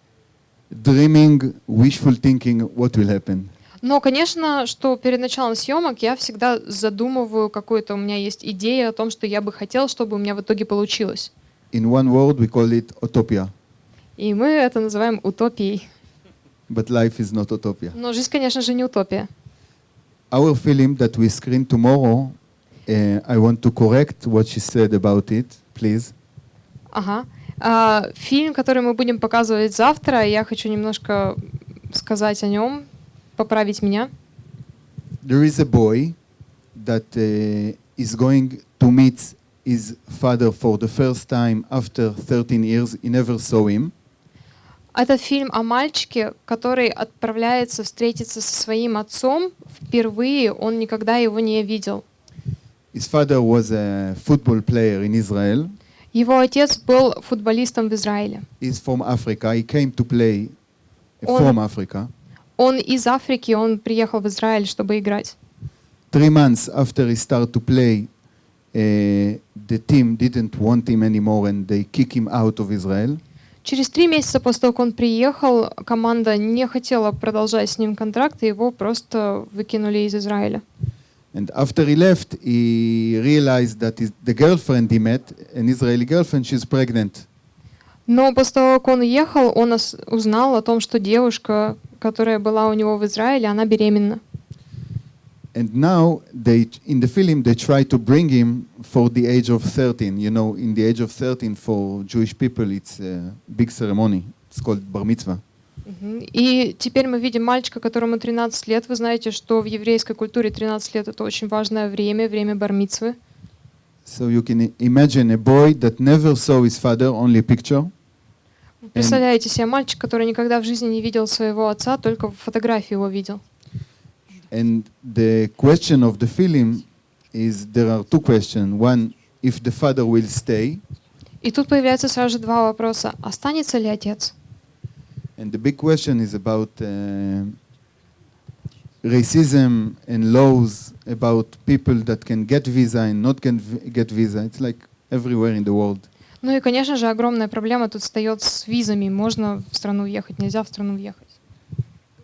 dreaming, wishful thinking what will happen. Но, конечно, что перед началом съемок я всегда задумываю какую-то, у меня есть идея о том, что я бы хотел, чтобы у меня в итоге получилось. In one word, we call it utopia. И мы это называем утопией. But life is not utopia. Но жизнь, конечно же, не утопия. Our film that we screen tomorrow, I want to correct what she said about it, please. Ага. Фильм, который мы будем показывать завтра, я хочу немножко сказать о нем, поправить меня. There is a boy that is going to meet his father for the first time after 13 years. He never saw him. Это фильм о мальчике, который отправляется встретиться со своим отцом впервые, он никогда его не видел. His father was a football player in Israel. Его отец был футболистом в Израиле. He's from Africa. He came to play from Africa. Он из Африки, он приехал в Израиль, чтобы играть. 3 months after he started to play, the team didn't want him anymore and they kicked him out of Israel. Через 3 месяца после того, как он приехал, команда не хотела продолжать с ним контракт, и его просто выкинули из Израиля. And after he left, he realized that the girlfriend he met, an Israeli girlfriend, she's pregnant. Но после того, как он уехал, он узнал о том, что девушка, которая была у него в Израиле, она беременна. And now, in the film, they try to bring him for the age of 13. You know, in the age of 13, for Jewish people, it's a big ceremony. It's called bar mitzvah. И теперь мы видим мальчика, которому 13 лет. Вы знаете, что в еврейской культуре 13 лет — это очень важное время, время бар-мицвы. So you can imagine a boy that never saw his father, only a picture. Представляете себе мальчик, который никогда в жизни не видел своего отца, только в фотографии его видел. And the question of the film is, there are two questions. One, if the father will stay. И тут появляются сразу же два вопроса. Останется ли отец? And the big question is about racism and laws about people that can get visa and not can get visa. It's like everywhere in the world. Ну и, конечно же, огромная проблема тут встает с визами. Можно в страну въехать, нельзя в страну въехать.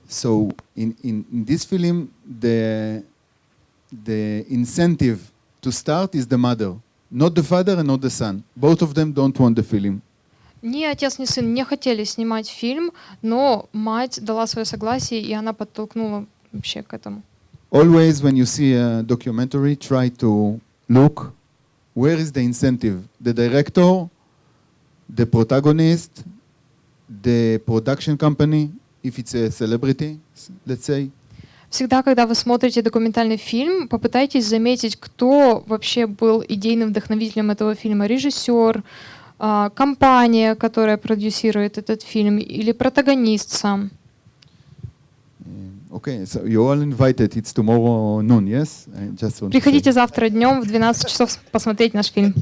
So in this film, the incentive to start is the mother, not the father and not the son. Both of them don't want the film. Ни отец, ни сын не хотели снимать фильм, но мать дала свое согласие, и она подтолкнула вообще к этому. Always when you see a documentary, try to look where is the incentive. The director, the protagonist, the production company, if it's a celebrity, let's say. Всегда, когда вы смотрите документальный фильм, попытайтесь заметить, кто вообще был идейным вдохновителем этого фильма. Режиссер, компания, которая продюсирует этот фильм, или протагонист сам. Okay, so you're all invited. It's tomorrow noon, yes? I just want to say. Приходите завтра днем в 12 часов посмотреть наш фильм.